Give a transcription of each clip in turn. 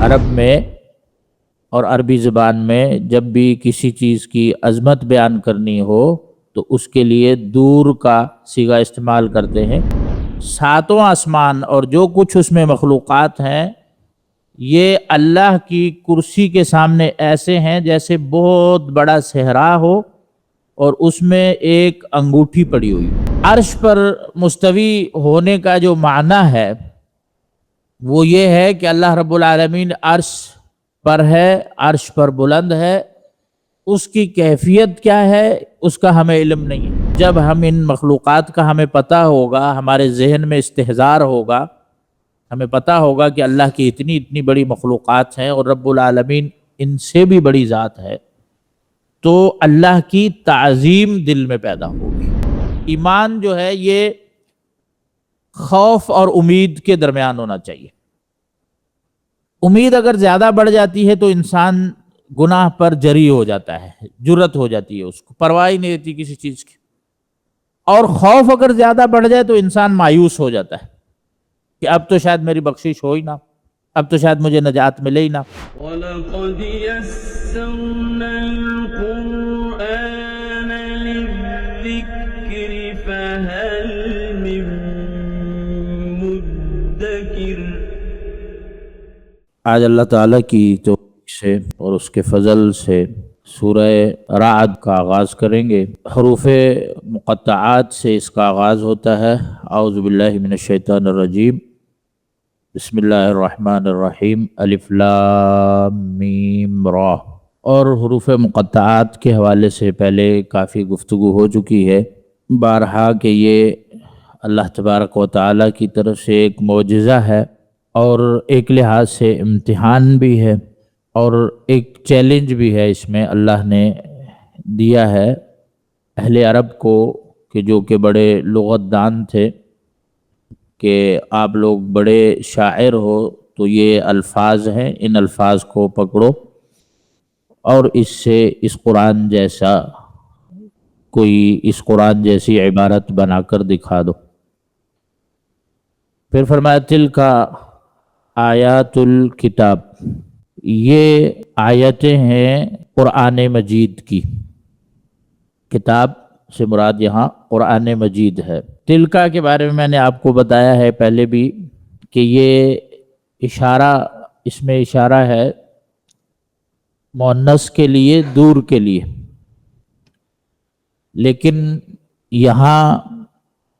عرب میں اور عربی زبان میں جب بھی کسی چیز کی عظمت بیان کرنی ہو تو اس کے لیے دور کا صیغہ استعمال کرتے ہیں۔ ساتوں آسمان اور جو کچھ اس میں مخلوقات ہیں یہ اللہ کی کرسی کے سامنے ایسے ہیں جیسے بہت بڑا صحرا ہو اور اس میں ایک انگوٹھی پڑی ہوئی۔ عرش پر مستوی ہونے کا جو معنی ہے وہ یہ ہے کہ اللہ رب العالمین عرش پر ہے، عرش پر بلند ہے، اس کی کیفیت کیا ہے اس کا ہمیں علم نہیں ہے۔ جب ہم ان مخلوقات کا ہمیں پتہ ہوگا، ہمارے ذہن میں استحضار ہوگا، ہمیں پتہ ہوگا کہ اللہ کی اتنی بڑی مخلوقات ہیں اور رب العالمین ان سے بھی بڑی ذات ہے، تو اللہ کی تعظیم دل میں پیدا ہوگی۔ ایمان جو ہے یہ خوف اور امید کے درمیان ہونا چاہیے۔ امید اگر زیادہ بڑھ جاتی ہے تو انسان گناہ پر جری ہو جاتا ہے، جرت ہو جاتی ہے، اس کو پرواہ ہی نہیں رہتی کسی چیز کی۔ اور خوف اگر زیادہ بڑھ جائے تو انسان مایوس ہو جاتا ہے کہ اب تو شاید میری بخشش ہو ہی نہ، اب تو شاید مجھے نجات ملے ہی نہ۔ وَلَقَدْ يَسَّرْنَا الْقُرْآنَ لِلذِّكْرِ فَهَلْ مِن مُدَّكِرٍ۔ آج اللہ تعالیٰ کی توفیق سے اور اس کے فضل سے سورہ رعد کا آغاز کریں گے۔ حروف مقطعات سے اس کا آغاز ہوتا ہے۔ اعوذ باللہ من الشیطان الرجیم، بسم اللہ الرحمن الرحیم، الف لام میم را۔ اور حروف مقطعات کے حوالے سے پہلے کافی گفتگو ہو چکی ہے بارہا کہ یہ اللہ تبارک و تعالیٰ کی طرف سے ایک معجزہ ہے اور ایک لحاظ سے امتحان بھی ہے اور ایک چیلنج بھی ہے۔ اس میں اللہ نے دیا ہے اہل عرب کو کہ جو کہ بڑے لغت دان تھے کہ آپ لوگ بڑے شاعر ہو تو یہ الفاظ ہیں، ان الفاظ کو پکڑو اور اس سے اس قرآن جیسی عبارت بنا کر دکھا دو۔ پھر فرمایا تلک آیات الکتاب، یہ آیتیں ہیں قرآن مجید کی۔ کتاب سے مراد یہاں قرآن مجید ہے۔ تلکا کے بارے میں نے آپ کو بتایا ہے پہلے بھی کہ یہ اس میں اشارہ ہے مؤنث کے لیے، دور کے لیے، لیکن یہاں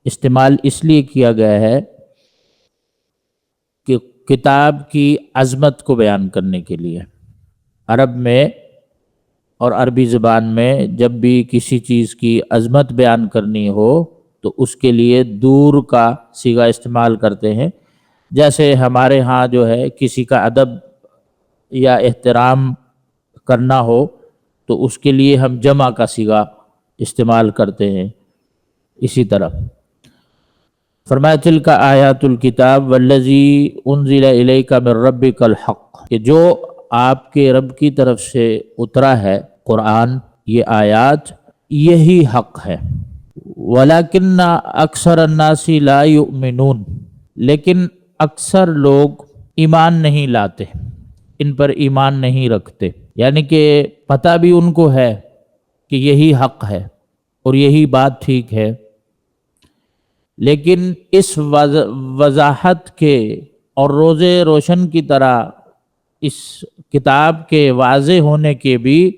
استعمال اس لیے کیا گیا ہے کہ کتاب کی عظمت کو بیان کرنے کے لیے۔ عرب میں اور عربی زبان میں جب بھی کسی چیز کی عظمت بیان کرنی ہو تو اس کے لیے دور کا صیغہ استعمال کرتے ہیں۔ جیسے ہمارے ہاں جو ہے کسی کا ادب یا احترام کرنا ہو تو اس کے لیے ہم جمع کا صیغہ استعمال کرتے ہیں، اسی طرح فرمایا تلک آیات الکتاب والذی انزل الیک من ربک الحق، کہ جو آپ کے رب کی طرف سے اترا ہے قرآن، یہ آیات یہی حق ہے۔ وَلَكِنَّ أَكْثَرَ النَّاسِ لَا يُؤْمِنُونَ، لیکن اکثر لوگ ایمان نہیں لاتے، ان پر ایمان نہیں رکھتے، یعنی کہ پتہ بھی ان کو ہے کہ یہی حق ہے اور یہی بات ٹھیک ہے، لیکن اس وضاحت کے اور روزے روشن کی طرح اس کتاب کے واضح ہونے کے بھی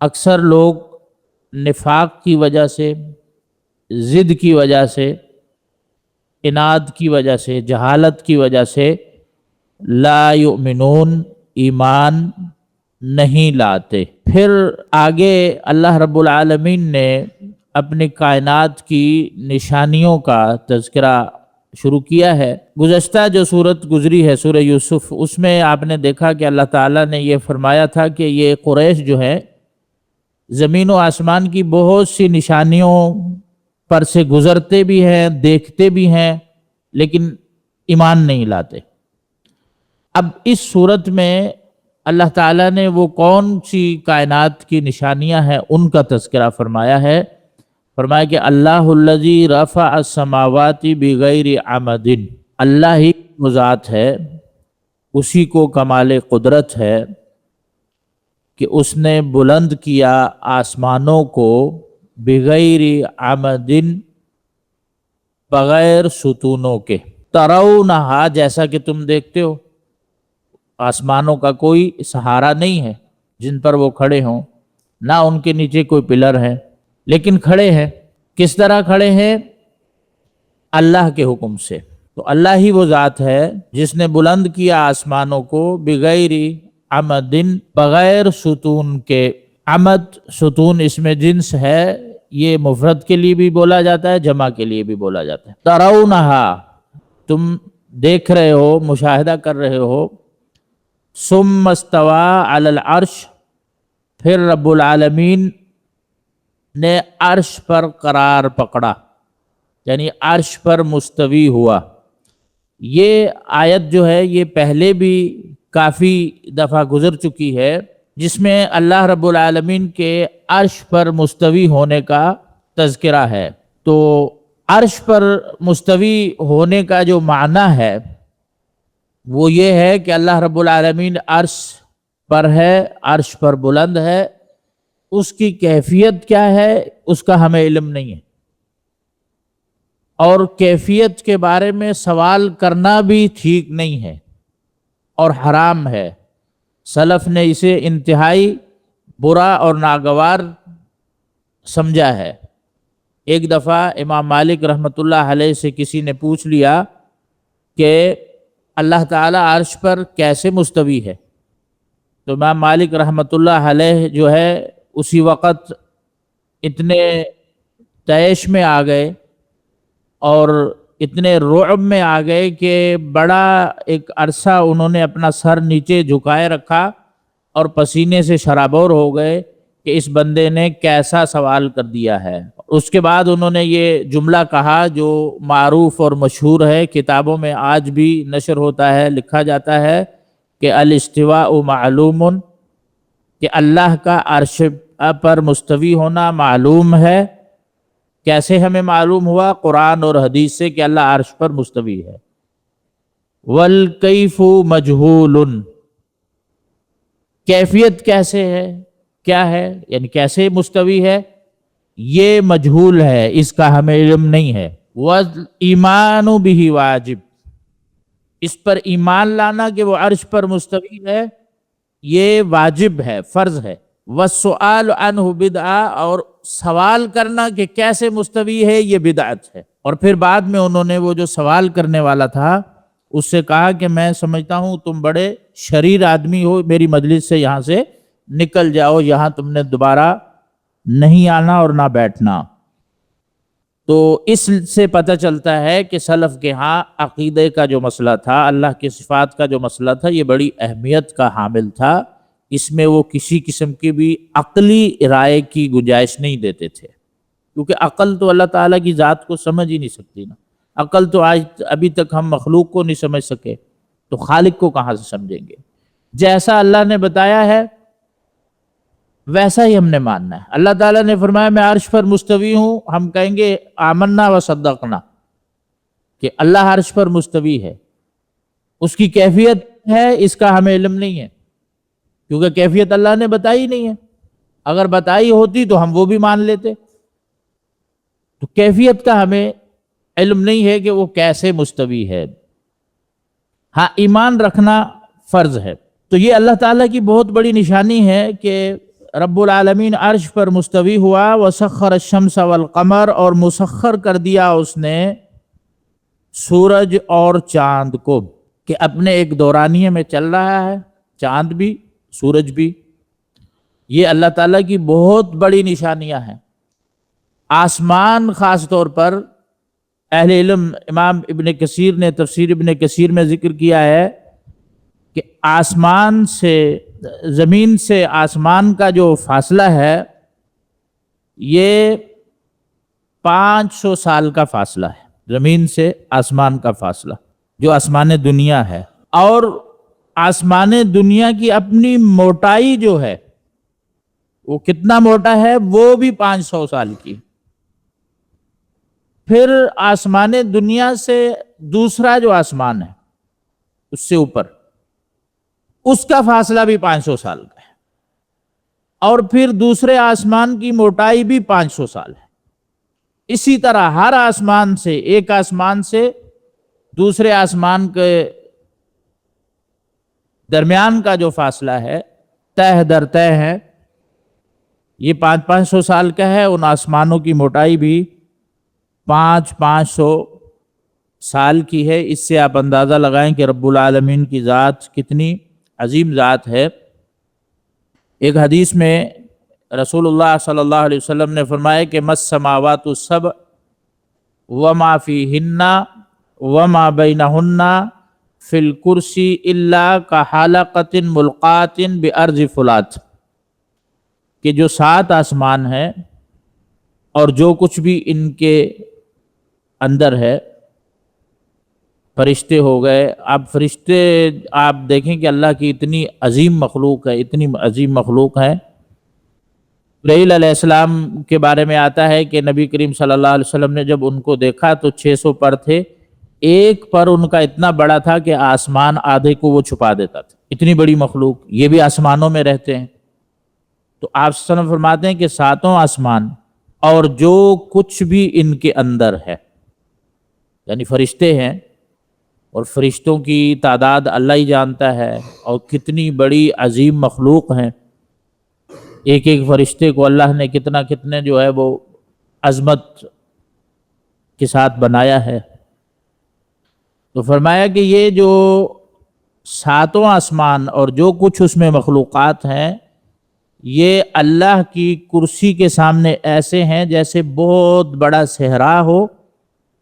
اکثر لوگ نفاق کی وجہ سے، ضد کی وجہ سے، عناد کی وجہ سے، جہالت کی وجہ سے لا یؤمنون، ایمان نہیں لاتے۔ پھر آگے اللہ رب العالمین نے اپنی کائنات کی نشانیوں کا تذکرہ شروع کیا ہے۔ گزشتہ جو سورت گزری ہے سورہ یوسف، اس میں آپ نے دیکھا کہ اللہ تعالیٰ نے یہ فرمایا تھا کہ یہ قریش جو ہے زمین و آسمان کی بہت سی نشانیوں پر سے گزرتے بھی ہیں، دیکھتے بھی ہیں، لیکن ایمان نہیں لاتے۔ اب اس صورت میں اللہ تعالیٰ نے وہ کون سی کائنات کی نشانیاں ہیں ان کا تذکرہ فرمایا ہے۔ فرمایا کہ اللہ الذی رفع السماوات بغیر عمد، اللہ ہی وہ ذات ہے اسی کو کمال قدرت ہے کہ اس نے بلند کیا آسمانوں کو بغیر عمدن، بغیر ستونوں کے، ترونہا، جیسا کہ تم دیکھتے ہو آسمانوں کا کوئی سہارا نہیں ہے جن پر وہ کھڑے ہوں، نہ ان کے نیچے کوئی پلر ہے، لیکن کھڑے ہیں۔ کس طرح کھڑے ہیں؟ اللہ کے حکم سے۔ تو اللہ ہی وہ ذات ہے جس نے بلند کیا آسمانوں کو بغیر عمدن، بغیر ستون کے۔ عمد ستون اس میں جنس ہے، یہ مفرد کے لیے بھی بولا جاتا ہے، جمع کے لیے بھی بولا جاتا ہے۔ ترونہا، تم دیکھ رہے ہو، مشاہدہ کر رہے ہو۔ ثم استوى علی العرش، پھر رب العالمین نے عرش پر قرار پکڑا، یعنی عرش پر مستوی ہوا۔ یہ آیت جو ہے یہ پہلے بھی کافی دفعہ گزر چکی ہے، جس میں اللہ رب العالمین کے عرش پر مستوی ہونے کا تذکرہ ہے۔ تو عرش پر مستوی ہونے کا جو معنی ہے وہ یہ ہے کہ اللہ رب العالمین عرش پر ہے، عرش پر بلند ہے۔ اس کی کیفیت کیا ہے اس کا ہمیں علم نہیں ہے، اور کیفیت کے بارے میں سوال کرنا بھی ٹھیک نہیں ہے اور حرام ہے۔ سلف نے اسے انتہائی برا اور ناگوار سمجھا ہے۔ ایک دفعہ امام مالک رحمۃ اللہ علیہ سے کسی نے پوچھ لیا کہ اللہ تعالیٰ عرش پر کیسے مستوی ہے؟ تو امام مالک رحمۃ اللہ علیہ جو ہے اسی وقت اتنے طیش میں آ گئے اور اتنے رعب میں آ گئے کہ بڑا ایک عرصہ انہوں نے اپنا سر نیچے جھکائے رکھا اور پسینے سے شرابور ہو گئے کہ اس بندے نے کیسا سوال کر دیا ہے۔ اس کے بعد انہوں نے یہ جملہ کہا جو معروف اور مشہور ہے، کتابوں میں آج بھی نشر ہوتا ہے، لکھا جاتا ہے کہ الاستواء معلوم، کہ اللہ کا عرش پر مستوی ہونا معلوم ہے۔ کیسے ہمیں معلوم ہوا؟ قرآن اور حدیث سے کہ اللہ عرش پر مستوی ہے۔ والکیف مجہول، کیفیت کیسے ہے، کیا ہے، یعنی کیسے مستوی ہے، یہ مجہول ہے، اس کا ہمیں علم نہیں ہے۔ والایمان بہ واجب، اس پر ایمان لانا کہ وہ عرش پر مستوی ہے یہ واجب ہے، فرض ہے۔ والسؤال عنہ بدعہ، اور سوال کرنا کہ کیسے مستوی ہے یہ بدعت ہے۔ اور پھر بعد میں انہوں نے وہ جو سوال کرنے والا تھا اس سے کہا کہ میں سمجھتا ہوں تم بڑے شریر آدمی ہو، میری مجلس سے یہاں سے نکل جاؤ، یہاں تم نے دوبارہ نہیں آنا اور نہ بیٹھنا۔ تو اس سے پتہ چلتا ہے کہ سلف کے ہاں عقیدے کا جو مسئلہ تھا، اللہ کی صفات کا جو مسئلہ تھا، یہ بڑی اہمیت کا حامل تھا۔ اس میں وہ کسی قسم کی بھی عقلی رائے کی گنجائش نہیں دیتے تھے، کیونکہ عقل تو اللہ تعالیٰ کی ذات کو سمجھ ہی نہیں سکتی نا۔ عقل تو ابھی تک ہم مخلوق کو نہیں سمجھ سکے، تو خالق کو کہاں سے سمجھیں گے؟ جیسا اللہ نے بتایا ہے ویسا ہی ہم نے ماننا ہے۔ اللہ تعالیٰ نے فرمایا میں عرش پر مستوی ہوں، ہم کہیں گے آمنا و صدقنا کہ اللہ عرش پر مستوی ہے۔ اس کی کیفیت ہے اس کا ہمیں علم نہیں ہے، کیونکہ کیفیت اللہ نے بتائی نہیں ہے۔ اگر بتائی ہوتی تو ہم وہ بھی مان لیتے۔ تو کیفیت کا ہمیں علم نہیں ہے کہ وہ کیسے مستوی ہے۔ ہاں، ایمان رکھنا فرض ہے۔ تو یہ اللہ تعالیٰ کی بہت بڑی نشانی ہے کہ رب العالمین عرش پر مستوی ہوا۔ وسخر الشمس والقمر، اور مسخر کر دیا اس نے سورج اور چاند کو، کہ اپنے ایک دورانیے میں چل رہا ہے، چاند بھی سورج بھی۔ یہ اللہ تعالیٰ کی بہت بڑی نشانیاں ہیں۔ آسمان خاص طور پر اہل علم امام ابن کثیر نے تفسیر ابن کثیر میں ذکر کیا ہے کہ آسمان سے، زمین سے آسمان کا جو فاصلہ ہے یہ 500 سال کا فاصلہ ہے، زمین سے آسمان کا فاصلہ جو آسمان دنیا ہے۔ اور آسمان دنیا کی اپنی موٹائی جو ہے وہ کتنا موٹا ہے، وہ بھی 500 سال کی۔ پھر آسمان دنیا سے دوسرا جو آسمان ہے اس سے اوپر، اس کا فاصلہ بھی 500 سال کا ہے، اور پھر دوسرے آسمان کی موٹائی بھی 500 سال ہے۔ اسی طرح ہر آسمان سے، ایک آسمان سے دوسرے آسمان کے درمیان کا جو فاصلہ ہے، تہ در تہ ہے، یہ 500 سال کا ہے۔ ان آسمانوں کی موٹائی بھی 500 سال کی ہے۔ اس سے آپ اندازہ لگائیں کہ رب العالمین کی ذات کتنی عظیم ذات ہے۔ ایک حدیث میں رسول اللہ صلی اللہ علیہ وسلم نے فرمایا کہ مَا السَّمَاوَاتُ السَّبْعُ وَمَا فِيهِنَّ وَمَا بَيْنَهُنَّ فِي الْكُرْسِي إِلَّا كَحَلَقَةٍ مُلْقَاةٍ بِأَرْضِ فُلَاتٍ، کہ جو 7 آسمان ہیں اور جو کچھ بھی ان کے اندر ہے، فرشتے ہو گئے۔ اب فرشتے آپ دیکھیں کہ اللہ کی اتنی عظیم مخلوق ہے، اتنی عظیم مخلوق ہے۔ جبرائیل علیہ السلام کے بارے میں آتا ہے کہ نبی کریم صلی اللہ علیہ وسلم نے جب ان کو دیکھا تو 600 پر تھے، ایک پر ان کا اتنا بڑا تھا کہ آسمان آدھے کو وہ چھپا دیتا تھا۔ اتنی بڑی مخلوق، یہ بھی آسمانوں میں رہتے ہیں۔ تو آپ صلی اللہ علیہ وسلم فرماتے ہیں کہ 7 آسمان اور جو کچھ بھی ان کے اندر ہے، یعنی فرشتے ہیں، اور فرشتوں کی تعداد اللہ ہی جانتا ہے، اور کتنی بڑی عظیم مخلوق ہیں۔ ایک ایک فرشتے کو اللہ نے کتنے جو ہے وہ عظمت کے ساتھ بنایا ہے۔ تو فرمایا کہ یہ جو 7 آسمان اور جو کچھ اس میں مخلوقات ہیں، یہ اللہ کی کرسی کے سامنے ایسے ہیں جیسے بہت بڑا صحرا ہو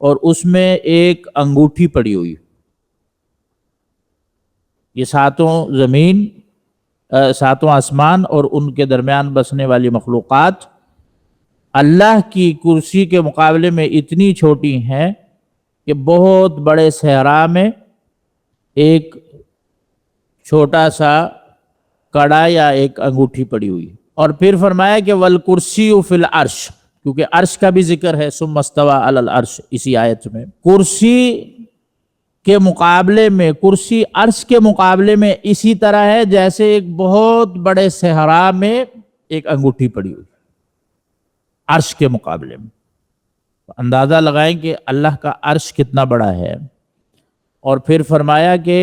اور اس میں ایک انگوٹھی پڑی ہوئی۔ یہ 7 زمین، 7 آسمان اور ان کے درمیان بسنے والی مخلوقات اللہ کی کرسی کے مقابلے میں اتنی چھوٹی ہیں کہ بہت بڑے صحرا میں ایک چھوٹا سا کڑا یا ایک انگوٹھی پڑی ہوئی۔ اور پھر فرمایا کہ وَالْكُرْسِيُّ فِي الْعَرْشِ، کیونکہ عرش کا بھی ذکر ہے، ثُمَّ اسْتَوَىٰ عَلَى الْعَرْشِ، اسی آیت میں۔ کرسی کے مقابلے میں، کرسی عرش کے مقابلے میں اسی طرح ہے جیسے ایک بہت بڑے صحرا میں ایک انگوٹھی پڑی ہوئی، عرش کے مقابلے میں۔ اندازہ لگائیں کہ اللہ کا عرش کتنا بڑا ہے۔ اور پھر فرمایا کہ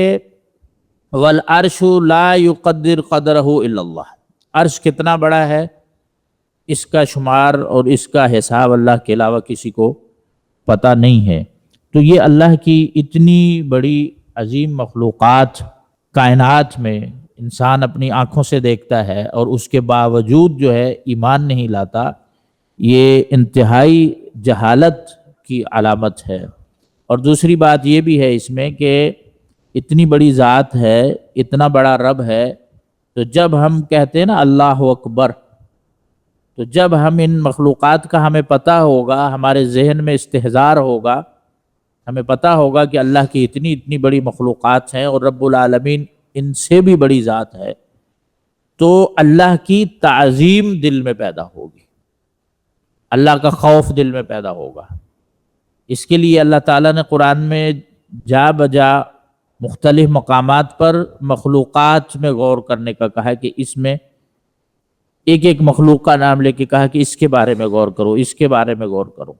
وَالْعَرْشُ لَا يُقَدِّرُ قَدْرَهُ إِلَّا اللَّهُ، عرش کتنا بڑا ہے، اس کا شمار اور اس کا حساب اللہ کے علاوہ کسی کو پتہ نہیں ہے۔ تو یہ اللہ کی اتنی بڑی عظیم مخلوقات کائنات میں انسان اپنی آنکھوں سے دیکھتا ہے اور اس کے باوجود جو ہے ایمان نہیں لاتا، یہ انتہائی جہالت کی علامت ہے۔ اور دوسری بات یہ بھی ہے اس میں کہ اتنی بڑی ذات ہے، اتنا بڑا رب ہے، تو جب ہم کہتے ہیں نا اللہ اکبر، تو جب ہم ان مخلوقات کا ہمیں پتہ ہوگا، ہمارے ذہن میں استحضار ہوگا، ہمیں پتہ ہوگا کہ اللہ کی اتنی بڑی مخلوقات ہیں اور رب العالمین ان سے بھی بڑی ذات ہے، تو اللہ کی تعظیم دل میں پیدا ہوگی، اللہ کا خوف دل میں پیدا ہوگا۔ اس کے لیے اللہ تعالیٰ نے قرآن میں جا بجا مختلف مقامات پر مخلوقات میں غور کرنے کا کہا کہ اس میں ایک مخلوق کا نام لے کے کہا کہ اس کے بارے میں غور کرو، اس کے بارے میں غور کرو،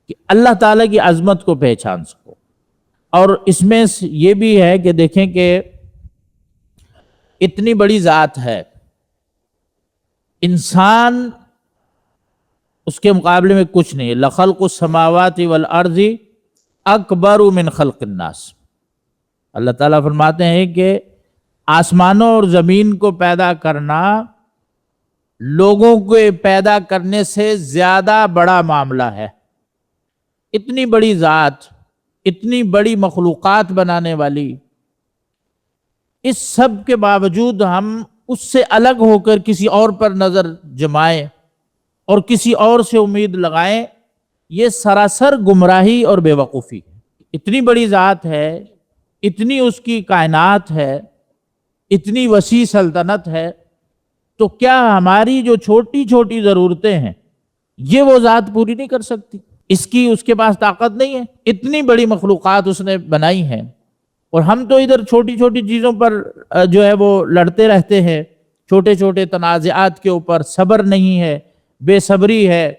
کہ اللہ تعالیٰ کی عظمت کو پہچان سکو۔ اور اس میں یہ بھی ہے کہ دیکھیں کہ اتنی بڑی ذات ہے، انسان اس کے مقابلے میں کچھ نہیں۔ لَخَلْقُ السَّمَاوَاتِ وَالْأَرْضِ أَكْبَرُ مِنْ خَلْقِ النَّاسِ، اللہ تعالیٰ فرماتے ہیں کہ آسمانوں اور زمین کو پیدا کرنا لوگوں کو پیدا کرنے سے زیادہ بڑا معاملہ ہے۔ اتنی بڑی ذات، اتنی بڑی مخلوقات بنانے والی، اس سب کے باوجود ہم اس سے الگ ہو کر کسی اور پر نظر جمائیں اور کسی اور سے امید لگائیں، یہ سراسر گمراہی اور بے وقوفی ہے۔ اتنی بڑی ذات ہے، اتنی اس کی کائنات ہے، اتنی وسیع سلطنت ہے، تو کیا ہماری جو چھوٹی چھوٹی ضرورتیں ہیں یہ وہ ذات پوری نہیں کر سکتی؟ اس کے پاس طاقت نہیں ہے؟ اتنی بڑی مخلوقات اس نے بنائی ہیں، اور ہم تو ادھر چھوٹی چھوٹی چیزوں پر جو ہے وہ لڑتے رہتے ہیں، چھوٹے چھوٹے تنازعات کے اوپر صبر نہیں ہے، بے صبری ہے،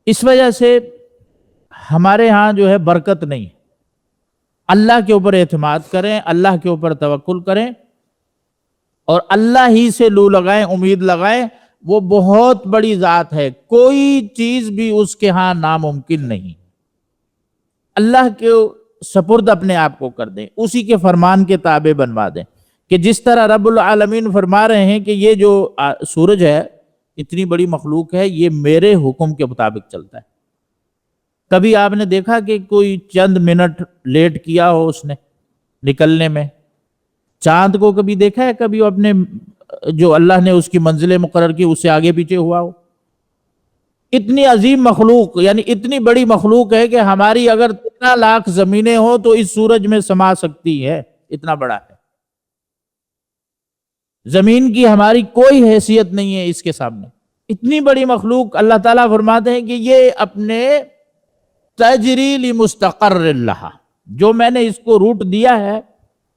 اس وجہ سے ہمارے ہاں جو ہے برکت نہیں ہے۔ اللہ کے اوپر اعتماد کریں، اللہ کے اوپر توکل کریں اور اللہ ہی سے لو لگائیں، امید لگائیں۔ وہ بہت بڑی ذات ہے، کوئی چیز بھی اس کے ہاں ناممکن نہیں۔ اللہ کے سپرد اپنے آپ کو کر دیں، اسی کے فرمان کے تابع بنوا دیں، کہ جس طرح رب العالمین فرما رہے ہیں کہ یہ جو سورج ہے، اتنی بڑی مخلوق ہے، یہ میرے حکم کے مطابق چلتا ہے۔ کبھی آپ نے دیکھا کہ کوئی چند منٹ لیٹ کیا ہو اس نے نکلنے میں؟ چاند کو کبھی دیکھا ہے کبھی اپنے جو اللہ نے اس کی منزلیں مقرر کی اس سے آگے پیچھے ہوا ہو؟ اتنی عظیم مخلوق، یعنی اتنی بڑی مخلوق ہے کہ ہماری اگر 13 لاکھ زمینیں ہوں تو اس سورج میں سما سکتی ہے، اتنا بڑا ہے۔ زمین کی ہماری کوئی حیثیت نہیں ہے اس کے سامنے، اتنی بڑی مخلوق۔ اللہ تعالیٰ فرماتے ہیں کہ یہ اپنے تجری لمستقر لہا، جو میں نے اس کو روٹ دیا ہے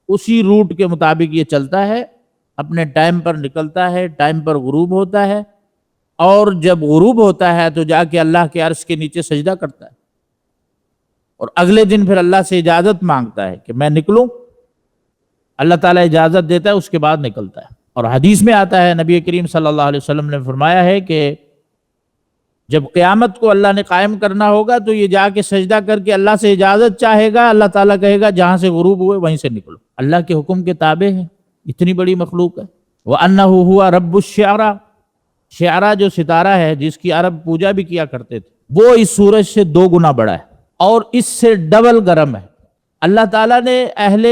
اسی روٹ کے مطابق یہ چلتا ہے، اپنے ٹائم پر نکلتا ہے، ٹائم پر غروب ہوتا ہے، اور جب غروب ہوتا ہے تو جا کے اللہ کے عرش کے نیچے سجدہ کرتا ہے، اور اگلے دن پھر اللہ سے اجازت مانگتا ہے کہ میں نکلوں۔ اللہ تعالیٰ اجازت دیتا ہے، اس کے بعد نکلتا ہے۔ اور حدیث میں آتا ہے، نبی کریم صلی اللہ علیہ وسلم نے فرمایا ہے کہ جب قیامت کو اللہ نے قائم کرنا ہوگا تو یہ جا کے سجدہ کر کے اللہ سے اجازت چاہے گا، اللہ تعالیٰ کہے گا جہاں سے غروب ہوئے وہیں سے نکلو۔ اللہ کے حکم کے تابع ہے، اتنی بڑی مخلوق ہے۔ وَأَنَّهُ هُوَ رَبُّ الشِّعْرَى، شعرا جو ستارہ ہے جس کی عرب پوجا بھی کیا کرتے تھے، وہ اس سورج سے 2 گنا بڑا ہے اور اس سے ڈبل گرم ہے۔ اللہ تعالیٰ نے اہل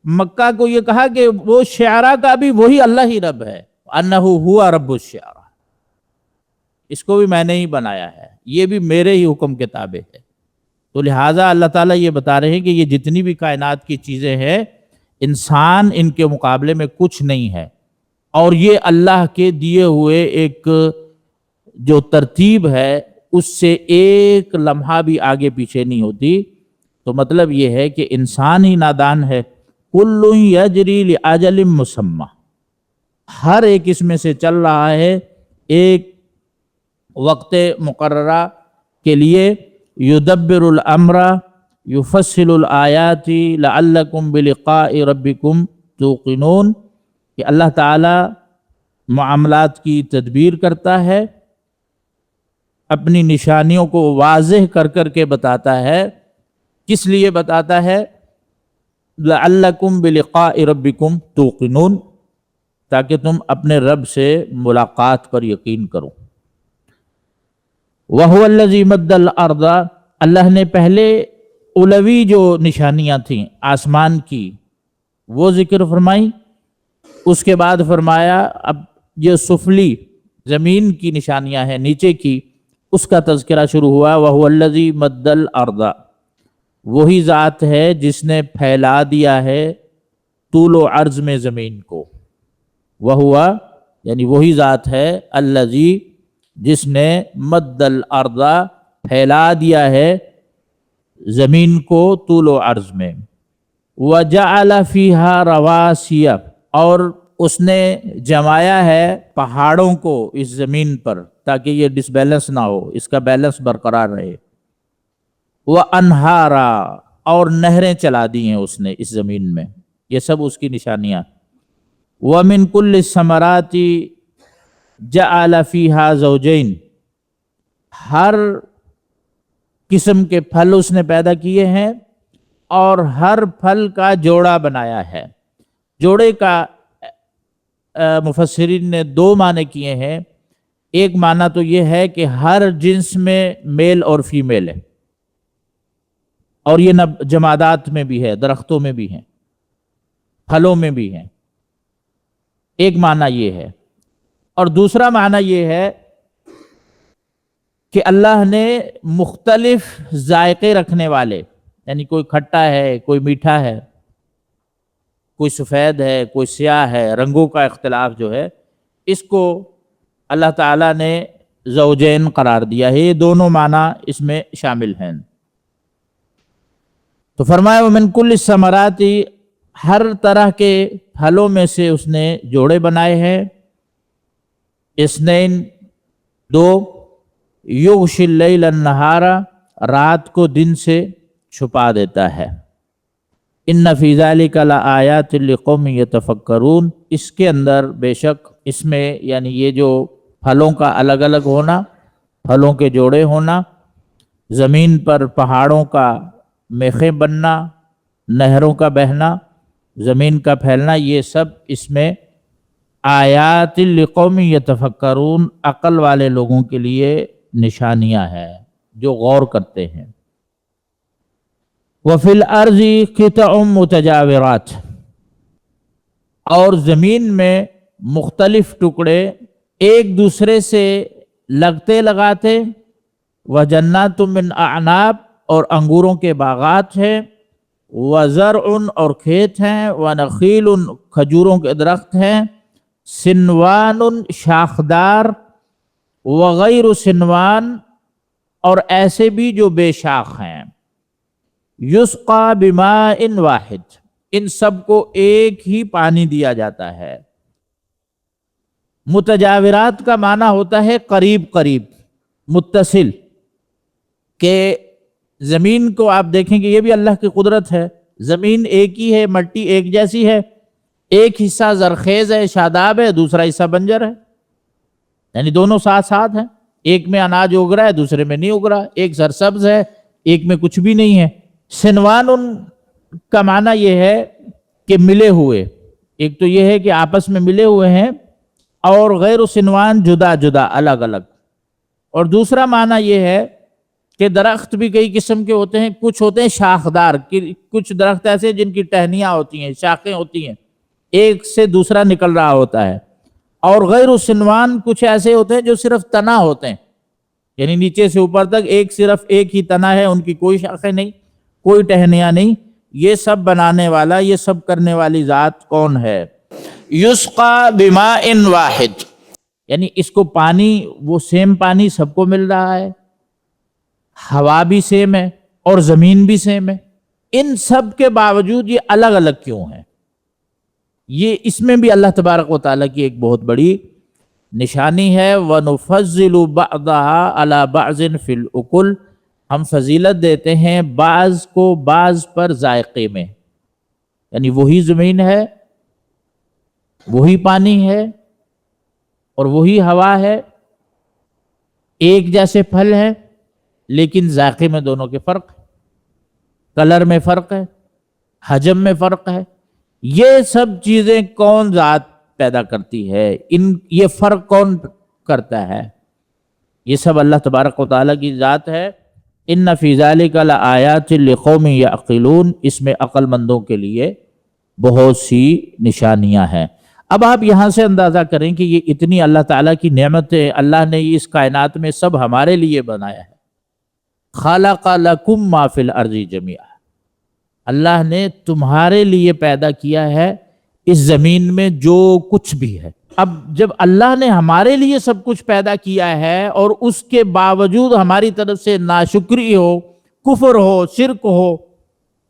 مکہ کو یہ کہا کہ وہ شعرا کا بھی وہی اللہ ہی رب ہے، وَأَنَّهُ هُوَ رَبُّ الشِّعْرَى، اس کو بھی میں نے ہی بنایا ہے، یہ بھی میرے ہی حکم کے تابع ہے۔ تو لہٰذا اللہ تعالیٰ یہ بتا رہے ہیں کہ یہ جتنی بھی کائنات کی چیزیں ہیں، انسان ان کے مقابلے میں کچھ نہیں ہے، اور یہ اللہ کے دیے ہوئے ایک جو ترتیب ہے اس سے ایک لمحہ بھی آگے پیچھے نہیں ہوتی۔ تو مطلب یہ ہے کہ انسان ہی نادان ہے۔ کل یجری لاجل مسمى، ہر ایک اس میں سے چل رہا ہے ایک وقت مقررہ کے لیے۔ یدبر الامر یفصل الآیات لعلکم بلقاء ربکم توقنون، کہ اللہ تعالی معاملات کی تدبیر کرتا ہے، اپنی نشانیوں کو واضح کر کر کے بتاتا ہے۔ کس لیے بتاتا ہے؟ لعلکم بلقاء ربکم توقنون، تاکہ تم اپنے رب سے ملاقات پر یقین کرو۔ وَهُوَ الَّذِي مَدَّ الْأَرْضَ، اللہ نے پہلے علوی جو نشانیاں تھیں آسمان کی وہ ذکر فرمائی، اس کے بعد فرمایا اب یہ سفلی زمین کی نشانیاں ہیں نیچے کی، اس کا تذکرہ شروع ہوا۔ وَهُوَ الَّذِي مَدَّ الْأَرْضَ، وہی ذات ہے جس نے پھیلا دیا ہے طول و عرض میں زمین کو۔ وَهُوَ یعنی وہی ذات ہے، الَّذِي جس نے مد الارض پھیلا دیا ہے زمین کو طول و عرض میں۔ وجعل فیہا رواسیہ، اور اس نے جمایا ہے پہاڑوں کو اس زمین پر تاکہ یہ ڈس بیلنس نہ ہو، اس کا بیلنس برقرار رہے۔ وانہارا، اور نہریں چلا دی ہیں اس نے اس زمین میں، یہ سب اس کی نشانیاں۔ ومن کل الثمرات جعل فیہا زوجین، ہر قسم کے پھل اس نے پیدا کیے ہیں اور ہر پھل کا جوڑا بنایا ہے۔ جوڑے کا مفسرین نے 2 معنی کیے ہیں۔ ایک معنی تو یہ ہے کہ ہر جنس میں میل اور فیمیل ہے، اور یہ جمادات میں بھی ہے، درختوں میں بھی ہیں، پھلوں میں بھی ہیں، ایک معنی یہ ہے۔ اور دوسرا معنی یہ ہے کہ اللہ نے مختلف ذائقے رکھنے والے، یعنی کوئی کھٹا ہے، کوئی میٹھا ہے، کوئی سفید ہے، کوئی سیاہ ہے، رنگوں کا اختلاف جو ہے، اس کو اللہ تعالیٰ نے زوجین قرار دیا ہے۔ یہ دونوں معنی اس میں شامل ہیں۔ تو فرمایا ومن کل الثمرات، ہر طرح کے پھلوں میں سے اس نے جوڑے بنائے ہیں. اثنین دو، یغشی اللیل النہار، رات کو دن سے چھپا دیتا ہے. ان فی ذلک لآیات لقوم یتفکرون، اس کے اندر بے شک اس میں یعنی یہ جو پھلوں کا الگ الگ ہونا، پھلوں کے جوڑے ہونا، زمین پر پہاڑوں کا میخیں بننا، نہروں کا بہنا، زمین کا پھیلنا، یہ سب اس میں آیات لقوم یتفکرون، عقل والے لوگوں کے لیے نشانیاں ہیں جو غور کرتے ہیں. وفی الارض قطع متجاورات، اور زمین میں مختلف ٹکڑے ایک دوسرے سے لگتے لگاتے، وجنات من اعناب، اور انگوروں کے باغات ہیں، وزرع، اور کھیت ہیں، ونخیل، کھجوروں کے درخت ہیں، سنوان، شاخدار، وغیر سنوان، اور ایسے بھی جو بے شاخ ہیں، یسقا بماء واحد، ان سب کو ایک ہی پانی دیا جاتا ہے. متجاورات کا معنی ہوتا ہے قریب قریب، متصل، کہ زمین کو آپ دیکھیں کہ یہ بھی اللہ کی قدرت ہے، زمین ایک ہی ہے، مٹی ایک جیسی ہے، ایک حصہ زرخیز ہے، شاداب ہے، دوسرا حصہ بنجر ہے، یعنی دونوں ساتھ ساتھ ہیں. ایک میں اناج اگ رہا ہے، دوسرے میں نہیں اگ رہا، ایک سرسبز ہے، ایک میں کچھ بھی نہیں ہے. سنوان کا معنی یہ ہے کہ ملے ہوئے، ایک تو یہ ہے کہ آپس میں ملے ہوئے ہیں، اور غیر سنوان جدا جدا الگ الگ. اور دوسرا معنی یہ ہے کہ درخت بھی کئی قسم کے ہوتے ہیں، کچھ ہوتے ہیں شاخدار، کچھ درخت ایسے جن کی ٹہنیاں ہوتی ہیں، شاخیں ہوتی ہیں، ایک سے دوسرا نکل رہا ہوتا ہے. اور غیر سنوان کچھ ایسے ہوتے ہیں جو صرف تنا ہوتے ہیں، یعنی نیچے سے اوپر تک صرف ایک ہی تنا ہے، ان کی کوئی شاخیں نہیں، کوئی ٹہنیاں نہیں. یہ سب بنانے والا، یہ سب کرنے والی ذات کون ہے؟ یسقا بماء واحد، یعنی اس کو پانی، وہ سیم پانی سب کو مل رہا ہے، ہوا بھی سیم ہے اور زمین بھی سیم ہے. ان سب کے باوجود یہ الگ الگ کیوں ہیں؟ یہ اس میں بھی اللہ تبارک و تعالیٰ کی ایک بہت بڑی نشانی ہے. وَنُفَضِّلُ بَعْضَهَا عَلَى بَعْضٍ فِي الْأُكُلِ، ہم فضیلت دیتے ہیں بعض کو بعض پر ذائقے میں، یعنی وہی زمین ہے، وہی پانی ہے، اور وہی ہوا ہے، ایک جیسے پھل ہے، لیکن ذائقے میں دونوں کے فرق ہے، کلر میں فرق ہے، حجم میں فرق ہے. یہ سب چیزیں کون ذات پیدا کرتی ہے؟ یہ فرق کون کرتا ہے؟ یہ سب اللہ تبارک و تعالیٰ کی ذات ہے. ان فی ذلک لآیات لقوم یعقلون، اس میں عقل مندوں کے لیے بہت سی نشانیاں ہیں. اب آپ یہاں سے اندازہ کریں کہ یہ اتنی اللہ تعالیٰ کی نعمتیں، اللہ نے اس کائنات میں سب ہمارے لیے بنایا ہے. خلق لکم ما فی الارض جمیعا، اللہ نے تمہارے لیے پیدا کیا ہے اس زمین میں جو کچھ بھی ہے. اب جب اللہ نے ہمارے لیے سب کچھ پیدا کیا ہے اور اس کے باوجود ہماری طرف سے ناشکری ہو، کفر ہو، شرک ہو،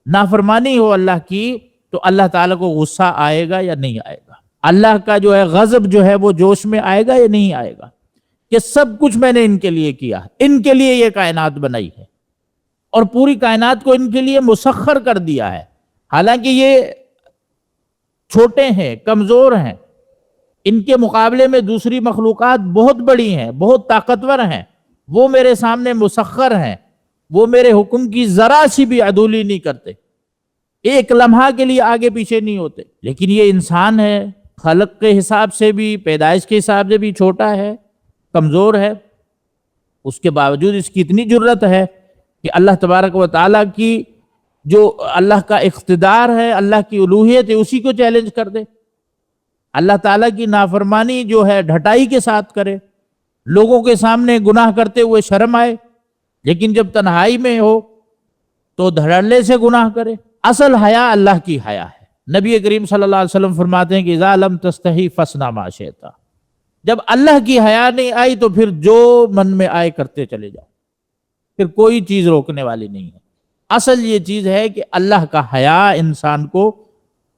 نافرمانی ہو اللہ کی، تو اللہ تعالیٰ کو غصہ آئے گا یا نہیں آئے گا؟ اللہ کا جو ہے غضب جو ہے وہ جوش میں آئے گا یا نہیں آئے گا؟ کہ سب کچھ میں نے ان کے لیے کیا، ان کے لیے یہ کائنات بنائی ہے، اور پوری کائنات کو ان کے لیے مسخر کر دیا ہے. حالانکہ یہ چھوٹے ہیں، کمزور ہیں، ان کے مقابلے میں دوسری مخلوقات بہت بڑی ہیں، بہت طاقتور ہیں، وہ میرے سامنے مسخر ہیں، وہ میرے حکم کی ذرا سی بھی عدولی نہیں کرتے، ایک لمحہ کے لیے آگے پیچھے نہیں ہوتے. لیکن یہ انسان ہے، خلق کے حساب سے بھی، پیدائش کے حساب سے بھی چھوٹا ہے، کمزور ہے، اس کے باوجود اس کی اتنی جرت ہے کہ اللہ تبارک و تعالیٰ کی جو اللہ کا اقتدار ہے، اللہ کی الوہیت ہے، اسی کو چیلنج کر دے. اللہ تعالیٰ کی نافرمانی جو ہے ڈھٹائی کے ساتھ کرے، لوگوں کے سامنے گناہ کرتے ہوئے شرم آئے، لیکن جب تنہائی میں ہو تو دھڑلے سے گناہ کرے. اصل حیا اللہ کی حیا ہے. نبی کریم صلی اللہ علیہ وسلم فرماتے ہیں کہ اذا لم تستحی فاصنع ما شئت، جب اللہ کی حیا نہیں آئی تو پھر جو من میں آئے کرتے چلے جاؤ، پھر کوئی چیز روکنے والی نہیں ہے. اصل یہ چیز ہے کہ اللہ کا حیا انسان کو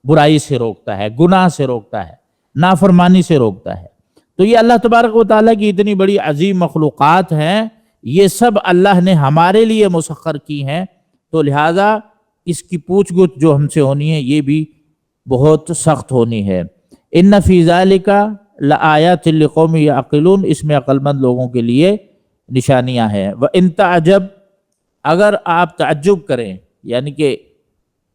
برائی سے روکتا ہے، گناہ سے روکتا ہے، نافرمانی سے روکتا ہے۔ تو یہ اللہ تبارک و تعالیٰ کی اتنی بڑی عظیم مخلوقات ہیں، یہ سب اللہ نے ہمارے لیے مسخر کی ہیں، تو لہٰذا اس کی پوچھ گچھ جو ہم سے ہونی ہے یہ بھی بہت سخت ہونی ہے۔ ان فی ذالک لآیات لقوم یعقلون، اس میں عقل مند لوگوں کے لیے نشانیاں ہیں۔ وَإِن تعجب، اگر آپ تعجب کریں، یعنی کہ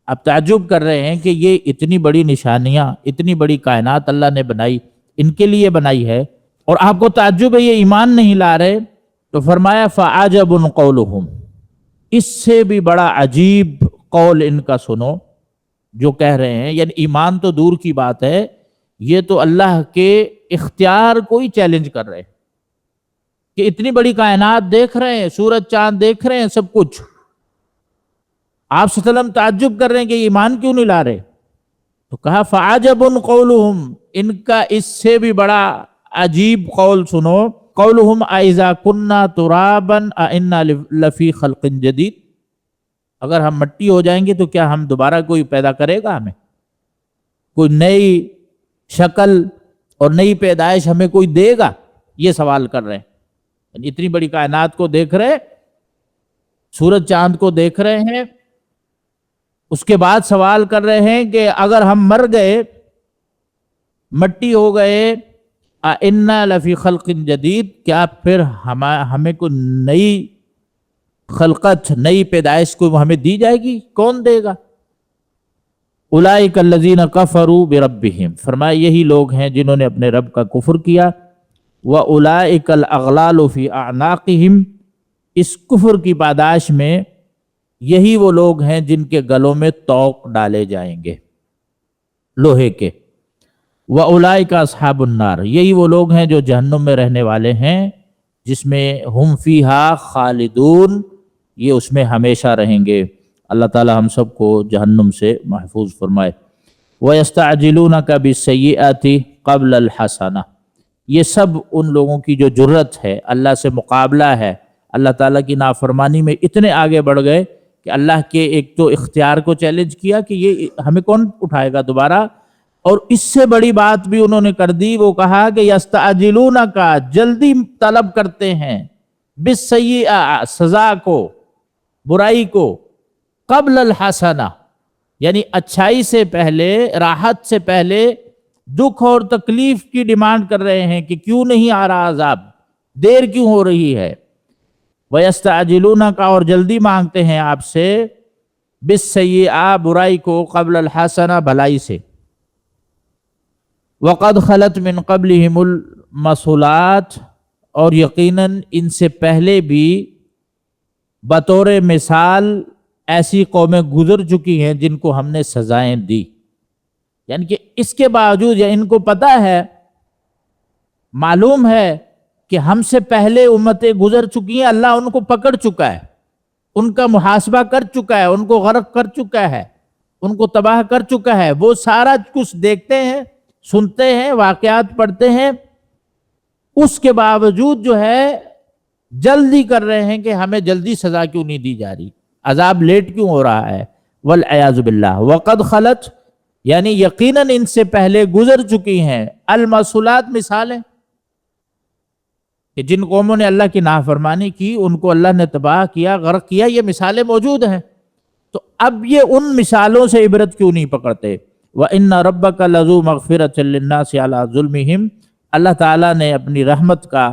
آپ تعجب کر رہے ہیں کہ یہ اتنی بڑی نشانیاں، اتنی بڑی کائنات اللہ نے بنائی، ان کے لیے بنائی ہے، اور آپ کو تعجب ہے یہ ایمان نہیں لا رہے، تو فرمایا فَعَجَبٌ قَوْلُهُمْ، اس سے بھی بڑا عجیب قول ان کا سنو جو کہہ رہے ہیں، یعنی ایمان تو دور کی بات ہے، یہ تو اللہ کے اختیار کو ہی چیلنج کر رہے ہیں کہ اتنی بڑی کائنات دیکھ رہے ہیں، سورج چاند دیکھ رہے ہیں، سب کچھ، آپ صلی اللہ علیہ وسلم تعجب کر رہے ہیں کہ ایمان کیوں نہیں لا رہے؟ تو کہا فَعَجَبٌ قَوْلُهُمْ، ان کا اس سے بھی بڑا عجیب قول سنو، قَوْلُهُمْ أَإِذَا كُنَّا تُرَابًا أَإِنَّا لَفِي خَلْقٍ جَدِيدٍ، اگر ہم مٹی ہو جائیں گے تو کیا ہم دوبارہ کوئی پیدا کرے گا ہمیں؟ کوئی نئی شکل اور نئی پیدائش ہمیں کوئی دے گا؟ یہ سوال کر رہے ہیں۔ اتنی بڑی کائنات کو دیکھ رہے، سورج چاند کو دیکھ رہے ہیں، اس کے بعد سوال کر رہے ہیں کہ اگر ہم مر گئے، مٹی ہو گئے، اِنَّا لَفِي خَلْقٍ جَدِيدٍ، کیا پھر ہمیں کوئی نئی خلقت، نئی پیدائش کو ہمیں دی جائے گی؟ کون دے گا؟ اولئک الذین کفروا بربہم، فرمایا یہی لوگ ہیں جنہوں نے اپنے رب کا کفر کیا، واولئک الاغلال فی اعناقہم، اس کفر کی پاداش میں یہی وہ لوگ ہیں جن کے گلوں میں طوق ڈالے جائیں گے لوہے کے، واولئک اصحاب النار، یہی وہ لوگ ہیں جو جہنم میں رہنے والے ہیں، جس میں ہم فیہا خالدون، یہ اس میں ہمیشہ رہیں گے۔ اللہ تعالی ہم سب کو جہنم سے محفوظ فرمائے۔ وَيَسْتَعْجِلُونَكَ بِالسَّيِّئَةِ قَبْلَ الْحَسَنَةِ، یہ سب ان لوگوں کی جو جرت ہے، اللہ سے مقابلہ ہے، اللہ تعالیٰ کی نافرمانی میں اتنے آگے بڑھ گئے کہ اللہ کے ایک تو اختیار کو چیلنج کیا کہ یہ ہمیں کون اٹھائے گا دوبارہ، اور اس سے بڑی بات بھی انہوں نے کر دی، وہ کہا کہ یستعجلونک، جلدی طلب کرتے ہیں، بالسیئہ، سزا کو، برائی کو، قبل الحسنہ، یعنی اچھائی سے پہلے، راحت سے پہلے دکھ اور تکلیف کی ڈیمانڈ کر رہے ہیں کہ کیوں نہیں آ رہا عذاب، دیر کیوں ہو رہی ہے۔ وَيَسْتَعْجِلُونَكَ، اور جلدی مانگتے ہیں آپ سے، بِالسَّيِّئَةِ، برائی کو، قبل الحسنہ، بھلائی سے۔ وَقَدْ خَلَتْ مِن قَبْلِهِمُ الْمَثُلَاتُ، اور یقیناً ان سے پہلے بھی بطور مثال ایسی قومیں گزر چکی ہیں جن کو ہم نے سزائیں دی، یعنی کہ اس کے باوجود، یا ان کو پتہ ہے، معلوم ہے کہ ہم سے پہلے امتیں گزر چکی ہیں، اللہ ان کو پکڑ چکا ہے، ان کا محاسبہ کر چکا ہے، ان کو غرق کر چکا ہے، ان کو تباہ کر چکا ہے، وہ سارا کچھ دیکھتے ہیں، سنتے ہیں، واقعات پڑھتے ہیں، اس کے باوجود جو ہے جلدی کر رہے ہیں کہ ہمیں جلدی سزا کیوں نہیں دی جا رہی، عذاب لیٹ کیوں ہو رہا ہے، والعیاذ باللہ۔ وقد خلت، یعنی یقیناً ان سے پہلے گزر چکی ہیں، المثلات، مثالیں، کہ جن قوموں نے اللہ کی نافرمانی کی، ان کو اللہ نے تباہ کیا، غرق کیا، یہ مثالیں موجود ہیں، تو اب یہ ان مثالوں سے عبرت کیوں نہیں پکڑتے؟ وَإِنَّ رَبَّكَ لَذُو مَغْفِرَةٍ لِلنَّاسِ عَلَىٰ ظُلْمِهِمْ، اللہ تعالیٰ نے اپنی رحمت کا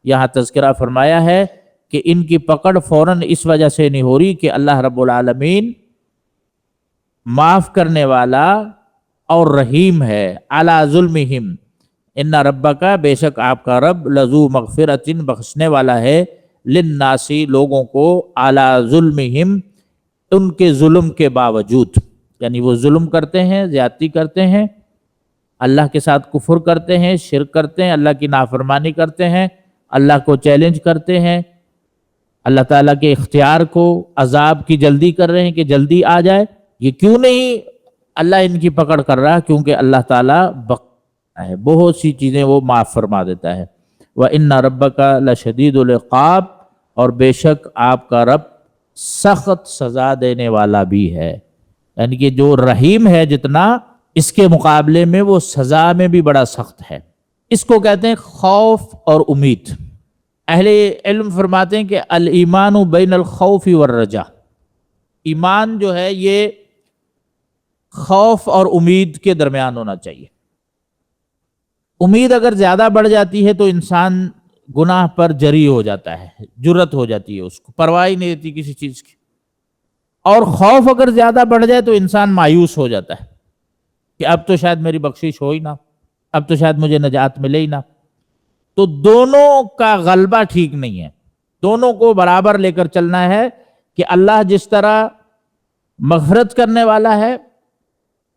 یہاں تذکرہ فرمایا ہے کہ ان کی پکڑ فوراً اس وجہ سے نہیں ہو رہی کہ اللہ رب العالمین معاف کرنے والا اور رحیم ہے۔ عَلَىٰ ظُلْمِهِمْ، ان ربک، بے شک آپ کا رب، لذو مغفرۃ، بخشنے والا ہے، للناس، لوگوں کو، علی ظلمہم، ان کے ظلم کے باوجود، یعنی وہ ظلم کرتے ہیں، زیادتی کرتے ہیں، اللہ کے ساتھ کفر کرتے ہیں، شرک کرتے ہیں، اللہ کی نافرمانی کرتے ہیں، اللہ کو چیلنج کرتے ہیں، اللہ تعالیٰ کے اختیار کو، عذاب کی جلدی کر رہے ہیں کہ جلدی آ جائے۔ یہ کیوں نہیں اللہ ان کی پکڑ کر رہا؟ کیونکہ اللہ تعالیٰ ہے، بہت سی چیزیں وہ معاف فرما دیتا ہے۔ وَإِنَّ رَبَّكَ لَشَدِيدُ الْعِقَابِ، اور بے شک آپ کا رب سخت سزا دینے والا بھی ہے، یعنی کہ جو رحیم ہے جتنا، اس کے مقابلے میں وہ سزا میں بھی بڑا سخت ہے۔ اس کو کہتے ہیں خوف اور امید۔ اہل علم فرماتے ہیں کہ الایمان بین الخوف والرجاء، ایمان جو ہے یہ خوف اور امید کے درمیان ہونا چاہیے۔ امید اگر زیادہ بڑھ جاتی ہے تو انسان گناہ پر جری ہو جاتا ہے، جرت ہو جاتی ہے، اس کو پرواہ ہی نہیں رہتی کسی چیز کی۔ اور خوف اگر زیادہ بڑھ جائے تو انسان مایوس ہو جاتا ہے کہ اب تو شاید میری بخشش ہو ہی نہ، اب تو شاید مجھے نجات ملے ہی نہ۔ تو دونوں کا غلبہ ٹھیک نہیں ہے، دونوں کو برابر لے کر چلنا ہے کہ اللہ جس طرح مغفرت کرنے والا ہے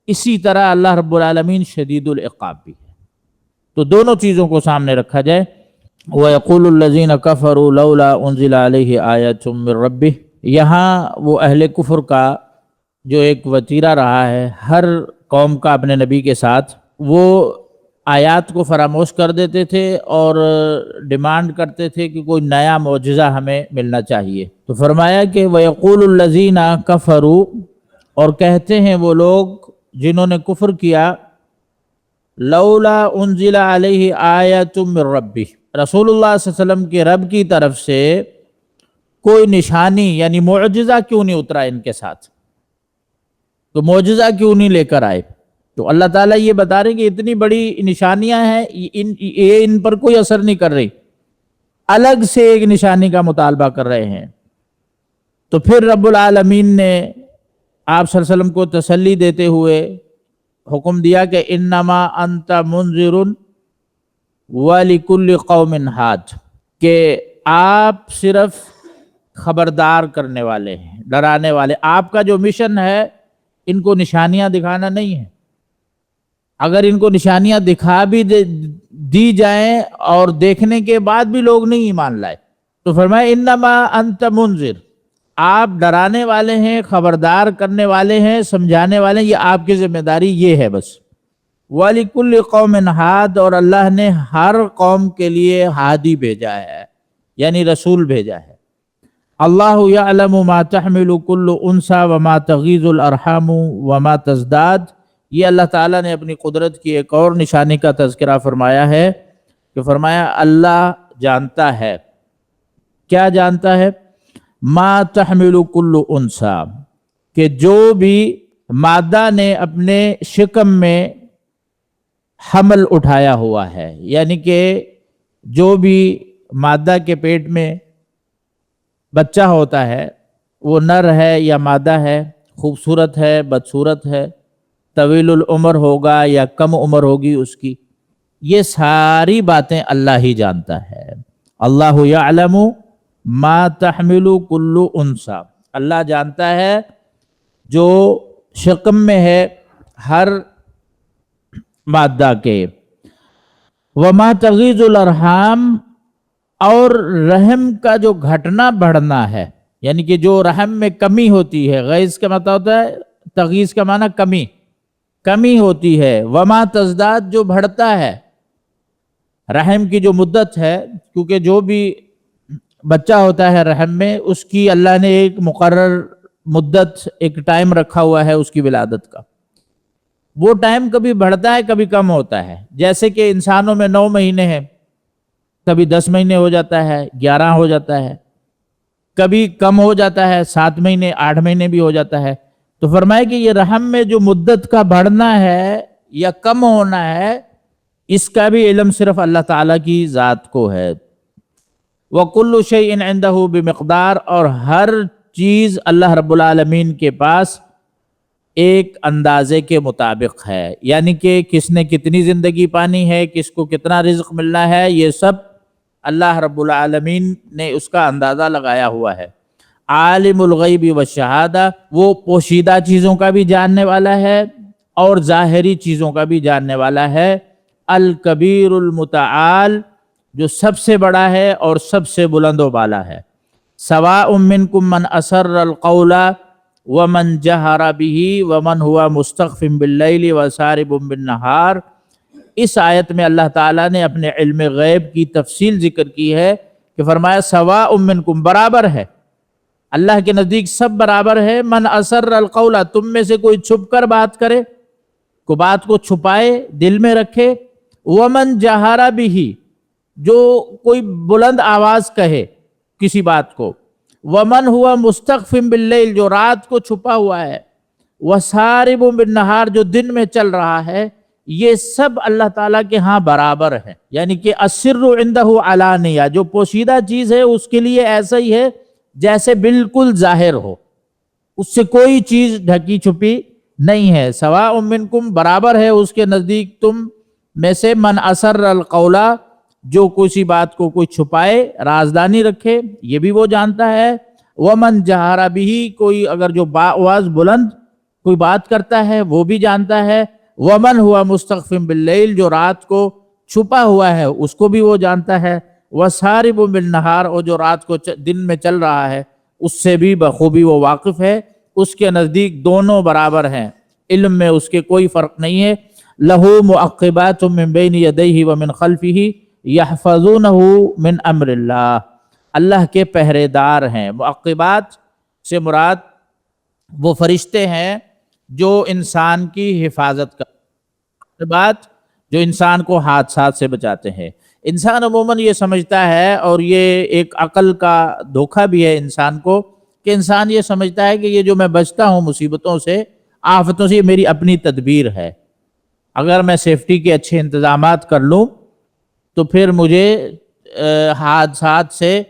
اسی طرح اللہ رب العالمین شدید العقاب بھی ہے۔ تو دونوں چیزوں کو سامنے رکھا جائے۔ وَيَقُولُ الَّذِينَ كَفَرُوا لَوْلَا أُنزِلَ عَلَيْهِ آيَةٌ مِّن رَّبِّهِ، یہاں وہ اہل کفر کا جو ایک وتیرہ رہا ہے ہر قوم کا اپنے نبی کے ساتھ، وہ آیات کو فراموش کر دیتے تھے اور ڈیمانڈ کرتے تھے کہ کوئی نیا معجزہ ہمیں ملنا چاہیے۔ تو فرمایا کہ وَيَقُولُ الَّذِينَ كَفَرُوا، اور کہتے ہیں وہ لوگ جنہوں نے کفر کیا، لولا انزل علیہ آیۃ من ربہ، رسول اللہ صلی اللہ علیہ وسلم کے رب کی طرف سے کوئی نشانی یعنی معجزہ کیوں نہیں اترا ان کے ساتھ، تو معجزہ کیوں نہیں لے کر آئے؟ تو اللہ تعالیٰ یہ بتا رہے کہ اتنی بڑی نشانیاں ہیں، یہ ان پر کوئی اثر نہیں کر رہی، الگ سے ایک نشانی کا مطالبہ کر رہے ہیں۔ تو پھر رب العالمین نے آپ صلی اللہ علیہ وسلم کو تسلی دیتے ہوئے حکم دیا کہ انما انت منذر ولکل قوم ہاد، کہ آپ صرف خبردار کرنے والے ہیں، ڈرانے والے۔ آپ کا جو مشن ہے ان کو نشانیاں دکھانا نہیں ہے، اگر ان کو نشانیاں دکھا بھی دی جائیں اور دیکھنے کے بعد بھی لوگ نہیں ایمان لائے تو فرمایا انما انت منذر، آپ ڈرانے والے ہیں، خبردار کرنے والے ہیں، سمجھانے والے ہیں، یہ آپ کی ذمہ داری یہ ہے بس۔ وَلِكُلِّ قَوْمٍ ہاد، اور اللہ نے ہر قوم کے لیے ہادی بھیجا ہے، یعنی رسول بھیجا ہے۔ اللہ یعلم ما تحمل کل انثی وما تغیض الارحام وما تزداد، یہ اللہ تعالیٰ نے اپنی قدرت کی ایک اور نشانی کا تذکرہ فرمایا ہے کہ فرمایا اللہ جانتا ہے، کیا جانتا ہے؟ ما تحمل کل انثی، کہ جو بھی مادہ نے اپنے شکم میں حمل اٹھایا ہوا ہے، یعنی کہ جو بھی مادہ کے پیٹ میں بچہ ہوتا ہے وہ نر ہے یا مادہ ہے، خوبصورت ہے بدصورت ہے، طویل العمر ہوگا یا کم عمر ہوگی اس کی، یہ ساری باتیں اللہ ہی جانتا ہے۔ اللہ یعلم ما تحمل کل انثی، اللہ جانتا ہے جو شکم میں ہے ہر مادہ کے۔ وما تغیض الارحام، اور رحم کا جو گھٹنا بڑھنا ہے، یعنی کہ جو رحم میں کمی ہوتی ہے، غیظ کا مطلب ہوتا ہے، تغیظ کا معنی کمی ہوتی ہے۔ وما تزداد، جو بڑھتا ہے، رحم کی جو مدت ہے، کیونکہ جو بھی بچہ ہوتا ہے رحم میں اس کی اللہ نے ایک مقرر مدت، ایک ٹائم رکھا ہوا ہے اس کی ولادت کا، وہ ٹائم کبھی بڑھتا ہے کبھی کم ہوتا ہے۔ جیسے کہ انسانوں میں 9 مہینے ہیں، کبھی 10 مہینے ہو جاتا ہے، 11 ہو جاتا ہے، کبھی کم ہو جاتا ہے، 7 مہینے 8 مہینے بھی ہو جاتا ہے۔ تو فرمایا کہ یہ رحم میں جو مدت کا بڑھنا ہے یا کم ہونا ہے، اس کا بھی علم صرف اللہ تعالیٰ کی ذات کو ہے۔ وَكُلُّ شَيْءٍ عِندَهُ بِمِقْدَار، اور ہر چیز اللہ رب العالمین کے پاس ایک اندازے کے مطابق ہے، یعنی کہ کس نے کتنی زندگی پانی ہے، کس کو کتنا رزق ملنا ہے، یہ سب اللہ رب العالمین نے اس کا اندازہ لگایا ہوا ہے۔ عالم الغیب والشہادہ، وہ پوشیدہ چیزوں کا بھی جاننے والا ہے اور ظاہری چیزوں کا بھی جاننے والا ہے۔ الکبیر المتعال، جو سب سے بڑا ہے اور سب سے بلند و بالا ہے۔ سواء منکم من اسر القول ومن جہر بہ ومن ہوا مستخف باللیل وسارب بالنہار، اس آیت میں اللہ تعالیٰ نے اپنے علم غیب کی تفصیل ذکر کی ہے کہ فرمایا سواء منکم، برابر ہے، اللہ کے نزدیک سب برابر ہے۔ من اسر القول، تم میں سے کوئی چھپ کر بات کرے، کو بات کو چھپائے، دل میں رکھے، ومن جہر بہ، جو کوئی بلند آواز کہے کسی بات کو، ومن ہوا مستخف باللیل، جو رات کو چھپا ہوا ہے، وسارب بالنہار، جو دن میں چل رہا ہے، یہ سب اللہ تعالیٰ کے ہاں برابر ہے۔ یعنی کہ السر عندہ علانیہ، جو پوشیدہ چیز ہے اس کے لیے ایسا ہی ہے جیسے بالکل ظاہر ہو، اس سے کوئی چیز ڈھکی چھپی نہیں ہے۔ سواء منکم، برابر ہے اس کے نزدیک تم میں سے، من اسر القول، جو کسی بات کو کوئی چھپائے، رازدانی رکھے، یہ بھی وہ جانتا ہے، ومن جہر بہ، کوئی اگر جو آواز بلند کوئی بات کرتا ہے وہ بھی جانتا ہے، ومن ہوا مستخف باللیل، جو رات کو چھپا ہوا ہے اس کو بھی وہ جانتا ہے، وسارب بالنہار، اور جو رات کو دن میں چل رہا ہے اس سے بھی بخوبی وہ واقف ہے۔ اس کے نزدیک دونوں برابر ہیں، علم میں اس کے کوئی فرق نہیں ہے۔ لہ معقبات من بین یدیہ ومن خلفہ یحفظونہ من امر اللہ، اللہ کے پہرے دار ہیں۔ معقبات سے مراد وہ فرشتے ہیں جو انسان کی حفاظت کرتے، بات جو انسان کو حادثات سے بچاتے ہیں۔ انسان عموماً یہ سمجھتا ہے، اور یہ ایک عقل کا دھوکہ بھی ہے انسان کو، کہ انسان یہ سمجھتا ہے کہ یہ جو میں بچتا ہوں مصیبتوں سے، آفتوں سے، یہ میری اپنی تدبیر ہے، اگر میں سیفٹی کے اچھے انتظامات کر لوں تو پھر مجھے حادثات سے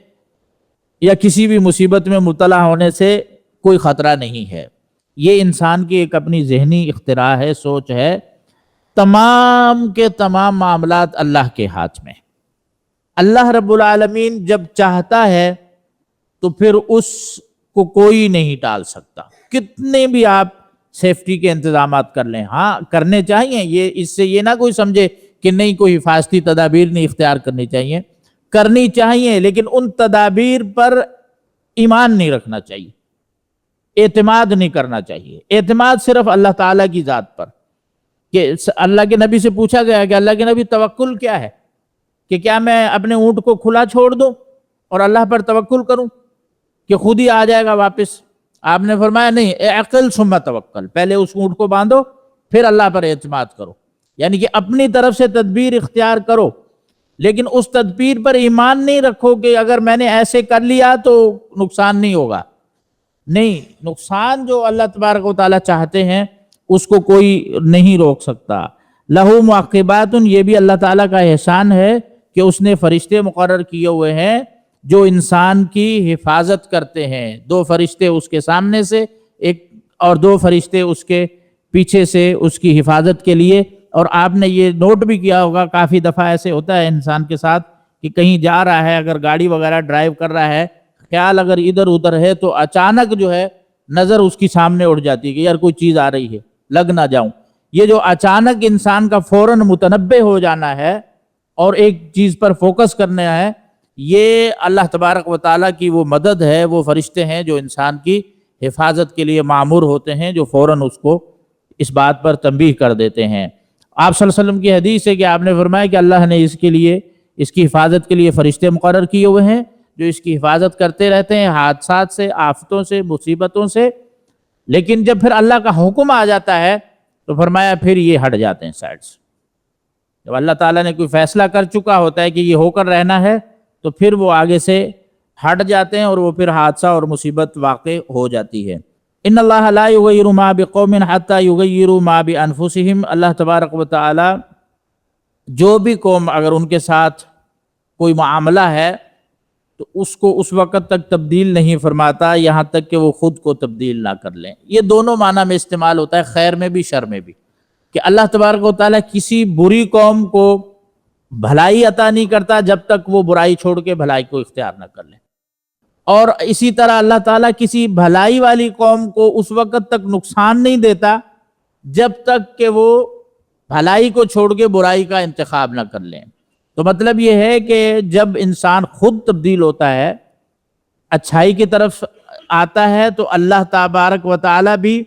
یا کسی بھی مصیبت میں مبتلا ہونے سے کوئی خطرہ نہیں ہے۔ یہ انسان کی ایک اپنی ذہنی اختراع ہے، سوچ ہے۔ تمام کے تمام معاملات اللہ کے ہاتھ میں۔ اللہ رب العالمین جب چاہتا ہے تو پھر اس کو کوئی نہیں ٹال سکتا، کتنے بھی آپ سیفٹی کے انتظامات کر لیں، ہاں کرنے چاہیے، یہ اس سے یہ نہ کوئی سمجھے کہ نہیں کوئی حفاظتی تدابیر نہیں اختیار کرنی چاہیے، کرنی چاہیے، لیکن ان تدابیر پر ایمان نہیں رکھنا چاہیے، اعتماد نہیں کرنا چاہیے۔ اعتماد صرف اللہ تعالیٰ کی ذات پر، کہ اللہ کے نبی سے پوچھا گیا کہ اللہ کے نبی توکل کیا ہے، کہ کیا میں اپنے اونٹ کو کھلا چھوڑ دوں اور اللہ پر توکل کروں کہ خود ہی آ جائے گا واپس؟ آپ نے فرمایا نہیں، اعقل ثم توکل، پہلے اس اونٹ کو باندھو پھر اللہ پر اعتماد کرو، یعنی کہ اپنی طرف سے تدبیر اختیار کرو، لیکن اس تدبیر پر ایمان نہیں رکھو کہ اگر میں نے ایسے کر لیا تو نقصان نہیں ہوگا۔ نہیں، نقصان جو اللہ تبارک و تعالیٰ چاہتے ہیں اس کو کوئی نہیں روک سکتا۔ لہو معقبات، یہ بھی اللہ تعالیٰ کا احسان ہے کہ اس نے فرشتے مقرر کیے ہوئے ہیں جو انسان کی حفاظت کرتے ہیں، 2 فرشتے اس کے سامنے سے، ایک اور 2 فرشتے اس کے پیچھے سے اس کی حفاظت کے لیے۔ اور آپ نے یہ نوٹ بھی کیا ہوگا، کافی دفعہ ایسے ہوتا ہے انسان کے ساتھ کہ کہیں جا رہا ہے، اگر گاڑی وغیرہ ڈرائیو کر رہا ہے، خیال اگر ادھر ادھر ہے تو اچانک جو ہے نظر اس کی سامنے اڑ جاتی ہے کہ یار کوئی چیز آ رہی ہے، لگ نہ جاؤں۔ یہ جو اچانک انسان کا فوراً متنبہ ہو جانا ہے اور ایک چیز پر فوکس کرنا ہے، یہ اللہ تبارک و تعالیٰ کی وہ مدد ہے، وہ فرشتے ہیں جو انسان کی حفاظت کے لیے مامور ہوتے ہیں، جو فوراً اس کو اس بات پر تنبیہ کر دیتے ہیں۔ آپ صلی اللہ علیہ وسلم کی حدیث ہے کہ آپ نے فرمایا کہ اللہ نے اس کے لیے، اس کی حفاظت کے لیے فرشتے مقرر کیے ہوئے ہیں جو اس کی حفاظت کرتے رہتے ہیں حادثات سے، آفتوں سے، مصیبتوں سے۔ لیکن جب پھر اللہ کا حکم آ جاتا ہے تو فرمایا پھر یہ ہٹ جاتے ہیں سائڈ سے۔ جب اللہ تعالیٰ نے کوئی فیصلہ کر چکا ہوتا ہے کہ یہ ہو کر رہنا ہے تو پھر وہ آگے سے ہٹ جاتے ہیں اور وہ پھر حادثہ اور مصیبت واقع ہو جاتی ہے۔ ان اللہ لا یغیر ما بقوم حتی یغیروا ما بانفسہم، اللہ تبارک و تعالی جو بھی قوم اگر ان کے ساتھ کوئی معاملہ ہے تو اس کو اس وقت تک تبدیل نہیں فرماتا یہاں تک کہ وہ خود کو تبدیل نہ کر لیں۔ یہ دونوں معنی میں استعمال ہوتا ہے، خیر میں بھی شر میں بھی، کہ اللہ تبارک و تعالیٰ کسی بری قوم کو بھلائی عطا نہیں کرتا جب تک وہ برائی چھوڑ کے بھلائی کو اختیار نہ کر لیں، اور اسی طرح اللہ تعالیٰ کسی بھلائی والی قوم کو اس وقت تک نقصان نہیں دیتا جب تک کہ وہ بھلائی کو چھوڑ کے برائی کا انتخاب نہ کر لیں۔ تو مطلب یہ ہے کہ جب انسان خود تبدیل ہوتا ہے، اچھائی کی طرف آتا ہے، تو اللہ تبارک و تعالیٰ بھی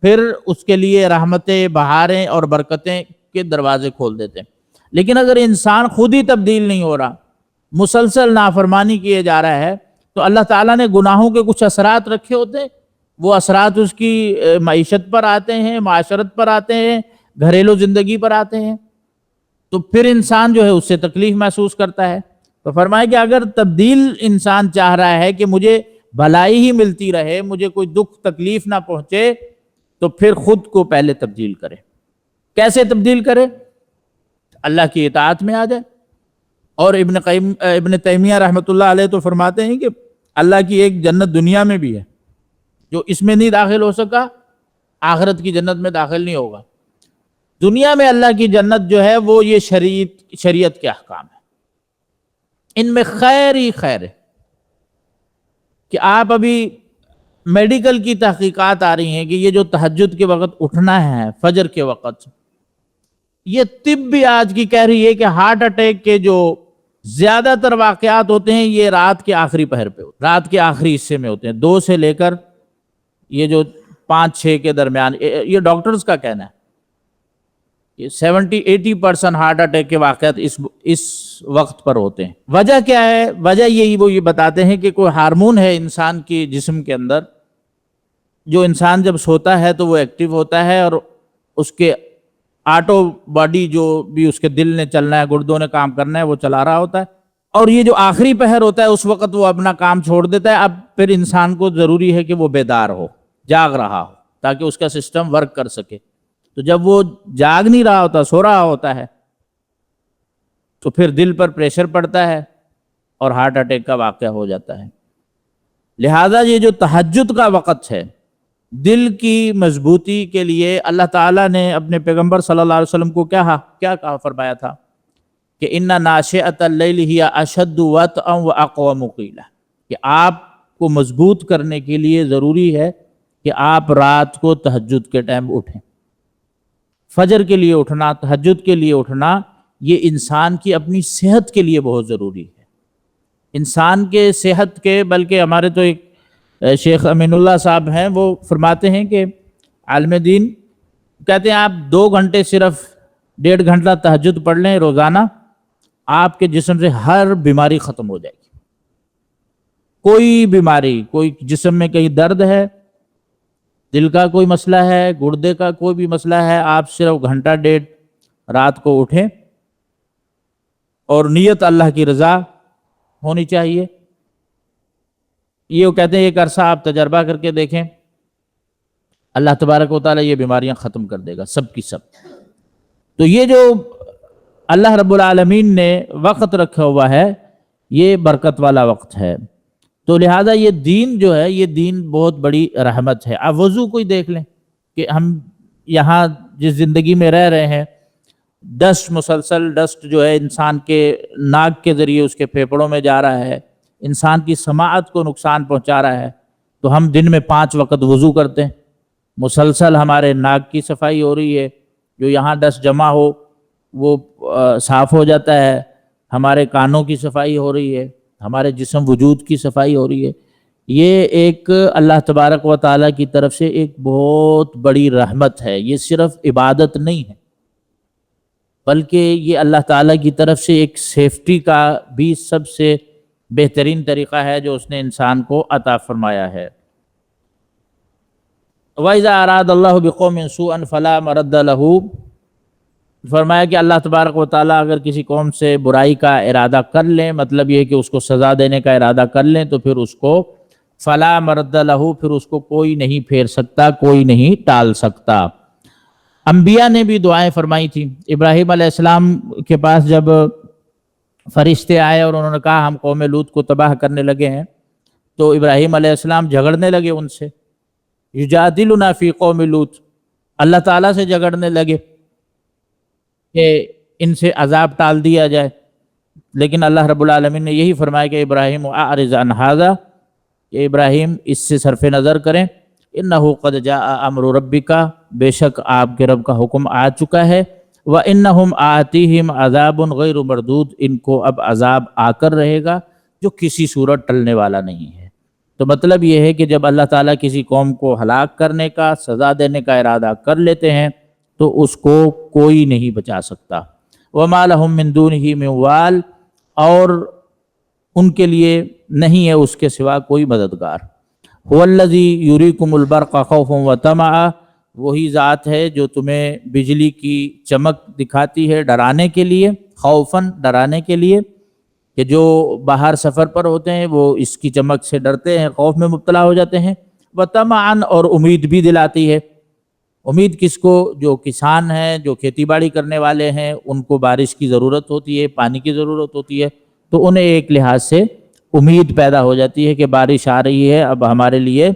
پھر اس کے لیے رحمتیں، بہاریں اور برکتیں کے دروازے کھول دیتے ہیں۔ لیکن اگر انسان خود ہی تبدیل نہیں ہو رہا، مسلسل نافرمانی کیے جا رہا ہے، تو اللہ تعالیٰ نے گناہوں کے کچھ اثرات رکھے ہوتے ہیں، وہ اثرات اس کی معیشت پر آتے ہیں، معاشرت پر آتے ہیں، گھریلو زندگی پر آتے ہیں تو پھر انسان جو ہے اس سے تکلیف محسوس کرتا ہے۔ تو فرمایا کہ اگر تبدیل انسان چاہ رہا ہے کہ مجھے بھلائی ہی ملتی رہے، مجھے کوئی دکھ تکلیف نہ پہنچے، تو پھر خود کو پہلے تبدیل کرے۔ کیسے تبدیل کرے؟ اللہ کی اطاعت میں آ جائے۔ اور ابن تیمیہ رحمۃ اللہ علیہ تو فرماتے ہیں کہ اللہ کی ایک جنت دنیا میں بھی ہے، جو اس میں نہیں داخل ہو سکا آخرت کی جنت میں داخل نہیں ہوگا۔ دنیا میں اللہ کی جنت جو ہے وہ یہ شریعت کے احکام ہے، ان میں خیر ہی خیر ہے۔ کہ آپ ابھی میڈیکل کی تحقیقات آ رہی ہیں کہ یہ جو تہجد کے وقت اٹھنا ہے، فجر کے وقت، یہ طب بھی آج کی کہہ رہی ہے کہ ہارٹ اٹیک کے جو زیادہ تر واقعات ہوتے ہیں یہ رات کے آخری پہر پہ ہوتے ہیں، رات کے آخری حصے میں ہوتے ہیں، 2 سے لے کر یہ جو 5-6 کے درمیان۔ یہ ڈاکٹرز کا کہنا ہے کہ 70-80% ہارٹ اٹیک کے واقعات اس وقت پر ہوتے ہیں۔ وجہ کیا ہے؟ وجہ یہی وہ یہ بتاتے ہیں کہ کوئی ہارمون ہے انسان کی جسم کے اندر، جو انسان جب سوتا ہے تو وہ ایکٹیو ہوتا ہے، اور اس کے آٹو باڈی جو بھی اس کے دل نے چلنا ہے، گردوں نے کام کرنا ہے، وہ چلا رہا ہوتا ہے، اور یہ جو آخری پہر ہوتا ہے اس وقت وہ اپنا کام چھوڑ دیتا ہے۔ اب پھر انسان کو ضروری ہے کہ وہ بیدار ہو، جاگ رہا ہو، تاکہ اس کا سسٹم ورک کر سکے۔ تو جب وہ جاگ نہیں رہا ہوتا، سو رہا ہوتا ہے، تو پھر دل پر پریشر پڑتا ہے اور ہارٹ اٹیک کا واقعہ ہو جاتا ہے۔ لہذا یہ جو تہجد کا وقت ہے، دل کی مضبوطی کے لیے اللہ تعالیٰ نے اپنے پیغمبر صلی اللہ علیہ وسلم کو کیا کہا فرمایا تھا کہ اِنَّ نَاشِئَةَ اللَّيْلِ هِيَ أَشَدُّ وَطْئًا وَأَقْوَمُ قِيلًا، کہ آپ کو مضبوط کرنے کے لیے ضروری ہے کہ آپ رات کو تہجد کے ٹائم اٹھیں۔ فجر کے لیے اٹھنا، تہجد کے لیے اٹھنا، یہ انسان کی اپنی صحت کے لیے بہت ضروری ہے۔ انسان کے صحت کے، بلکہ ہمارے تو ایک شیخ امین اللہ صاحب ہیں، وہ فرماتے ہیں کہ عالم دین کہتے ہیں آپ 2 گھنٹے صرف 1.5 گھنٹہ تہجد پڑھ لیں روزانہ، آپ کے جسم سے ہر بیماری ختم ہو جائے گی۔ کوئی بیماری، کوئی جسم میں کہیں درد ہے، دل کا کوئی مسئلہ ہے، گردے کا کوئی بھی مسئلہ ہے، آپ صرف 1.5 گھنٹہ رات کو اٹھیں، اور نیت اللہ کی رضا ہونی چاہیے۔ یہ وہ کہتے ہیں ایک عرصہ آپ تجربہ کر کے دیکھیں، اللہ تبارک و تعالیٰ یہ بیماریاں ختم کر دے گا سب کی سب۔ تو یہ جو اللہ رب العالمین نے وقت رکھا ہوا ہے، یہ برکت والا وقت ہے۔ تو لہٰذا یہ دین جو ہے، یہ دین بہت بڑی رحمت ہے۔ اب وضو کو ہی دیکھ لیں کہ ہم یہاں جس زندگی میں رہ رہے ہیں، ڈسٹ، مسلسل ڈسٹ جو ہے انسان کے ناک کے ذریعے اس کے پھیپھڑوں میں جا رہا ہے، انسان کی سماعت کو نقصان پہنچا رہا ہے۔ تو ہم دن میں 5 وقت وضو کرتے ہیں، مسلسل ہمارے ناک کی صفائی ہو رہی ہے، جو یہاں ڈسٹ جمع ہو وہ صاف ہو جاتا ہے، ہمارے کانوں کی صفائی ہو رہی ہے، ہمارے جسم وجود کی صفائی ہو رہی ہے۔ یہ ایک اللہ تبارک و تعالیٰ کی طرف سے ایک بہت بڑی رحمت ہے۔ یہ صرف عبادت نہیں ہے، بلکہ یہ اللہ تعالیٰ کی طرف سے ایک سیفٹی کا بھی سب سے بہترین طریقہ ہے جو اس نے انسان کو عطا فرمایا ہے۔ وَإِذَا أَرَادَ اللَّهُ بِقَوْمٍ سُوءًا فَلَا مَرَدَّ لَهُ، فرمایا کہ اللہ تبارک و تعالیٰ اگر کسی قوم سے برائی کا ارادہ کر لیں، مطلب یہ کہ اس کو سزا دینے کا ارادہ کر لیں، تو پھر اس کو فَلَا مَرَدَّ لَهُ، پھر اس کو کوئی نہیں پھیر سکتا، کوئی نہیں ٹال سکتا۔ انبیاء نے بھی دعائیں فرمائی تھیں۔ ابراہیم علیہ السلام کے پاس جب فرشتے آئے اور انہوں نے کہا ہم قوم لوط کو تباہ کرنے لگے ہیں، تو ابراہیم علیہ السلام جھگڑنے لگے ان سے، یجادلنا فی قوم لوط، اللہ تعالیٰ سے جھگڑنے لگے کہ ان سے عذاب ٹال دیا جائے۔ لیکن اللہ رب العالمین نے یہی فرمایا کہ ابراہیم اعرض عن ھذا، کہ ابراہیم اس سے صرف نظر کریں، انہ قد جاء امر ربک، بے شک آپ کے رب کا حکم آ چکا ہے، وانہم آتیہم عذاب غیر مردود، ان کو اب عذاب آ کر رہے گا جو کسی صورت ٹلنے والا نہیں ہے۔ تو مطلب یہ ہے کہ جب اللہ تعالیٰ کسی قوم کو ہلاک کرنے کا، سزا دینے کا ارادہ کر لیتے ہیں تو اس کو کوئی نہیں بچا سکتا۔ وما لہم من دونہ من وال، اور ان کے لیے نہیں ہے اس کے سوا کوئی مددگار۔ هو الذی یریکم البرق خوفا وطمعا، وہی ذات ہے جو تمہیں بجلی کی چمک دکھاتی ہے ڈرانے کے لیے، خوفاً ڈرانے کے لیے، کہ جو باہر سفر پر ہوتے ہیں وہ اس کی چمک سے ڈرتے ہیں، خوف میں مبتلا ہو جاتے ہیں، وطمعاً اور امید بھی دلاتی ہے۔ امید کس کو؟ جو کسان ہیں، جو کھیتی باڑی کرنے والے ہیں، ان کو بارش کی ضرورت ہوتی ہے، پانی کی ضرورت ہوتی ہے، تو انہیں ایک لحاظ سے امید پیدا ہو جاتی ہے کہ بارش آ رہی ہے، اب ہمارے لیے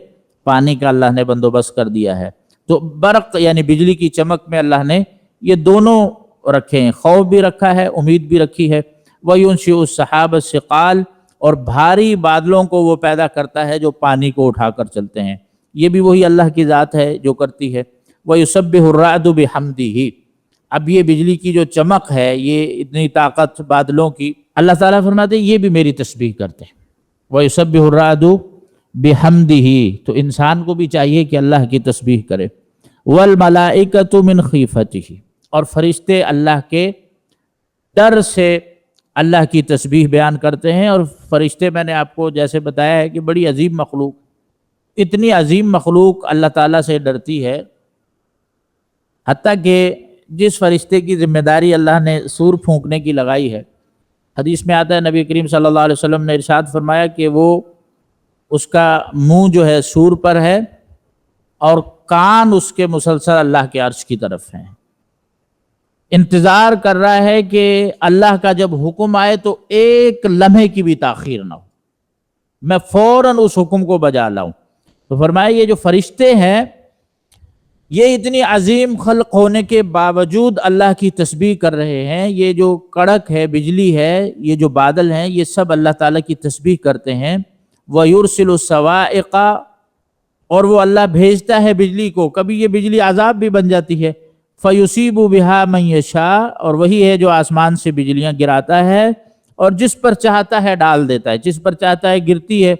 پانی کا اللہ نے بندوبست کر دیا ہے۔ تو برق یعنی بجلی کی چمک میں اللہ نے یہ دونوں رکھے ہیں، خوف بھی رکھا ہے، امید بھی رکھی ہے۔ وَيُنشِئُ السَّحَابَ الثِّقَالَ، اور بھاری بادلوں کو وہ پیدا کرتا ہے جو پانی کو اٹھا کر چلتے ہیں، یہ بھی وہی اللہ کی ذات ہے جو کرتی ہے۔ وَيُسَبِّحُ الرَّعْدُ بِحَمْدِهِ، اب یہ بجلی کی جو چمک ہے، یہ اتنی طاقت بادلوں کی، اللہ تعالیٰ فرماتے ہیں یہ بھی میری تسبیح کرتے ہیں۔ وَيُسَبِّحُ الرَّعْدُ بِحَمْدِهِ، تو انسان کو بھی چاہیے کہ اللہ کی تسبیح کرے۔ وَالْمَلَائِكَةُ مِنْ خِیفَتِهِ، اور فرشتے اللہ کے ڈر سے اللہ کی تسبیح بیان کرتے ہیں۔ اور فرشتے میں نے آپ کو جیسے بتایا ہے کہ بڑی عظیم مخلوق، اتنی عظیم مخلوق اللہ تعالیٰ سے ڈرتی ہے، حتیٰ کہ جس فرشتے کی ذمہ داری اللہ نے سور پھونکنے کی لگائی ہے، حدیث میں آتا ہے نبی کریم صلی اللہ علیہ وسلم نے ارشاد فرمایا کہ وہ اس کا منہ جو ہے سور پر ہے اور کان اس کے مسلسل اللہ کے عرش کی طرف ہیں، انتظار کر رہا ہے کہ اللہ کا جب حکم آئے تو ایک لمحے کی بھی تاخیر نہ ہو، میں فوراً اس حکم کو بجا لاؤں۔ تو فرمایا یہ جو فرشتے ہیں، یہ اتنی عظیم خلق ہونے کے باوجود اللہ کی تسبیح کر رہے ہیں۔ یہ جو کڑک ہے، بجلی ہے، یہ جو بادل ہیں، یہ سب اللہ تعالیٰ کی تسبیح کرتے ہیں۔ وَيُرْسِلُ الصَّوَاعِقَ، اور وہ اللہ بھیجتا ہے بجلی کو، کبھی یہ بجلی عذاب بھی بن جاتی ہے۔ فَيُصِيبُ بِهَا مَن يَشَاءُ، اور وہی ہے جو آسمان سے بجلیاں گراتا ہے اور جس پر چاہتا ہے ڈال دیتا ہے، جس پر چاہتا ہے گرتی ہے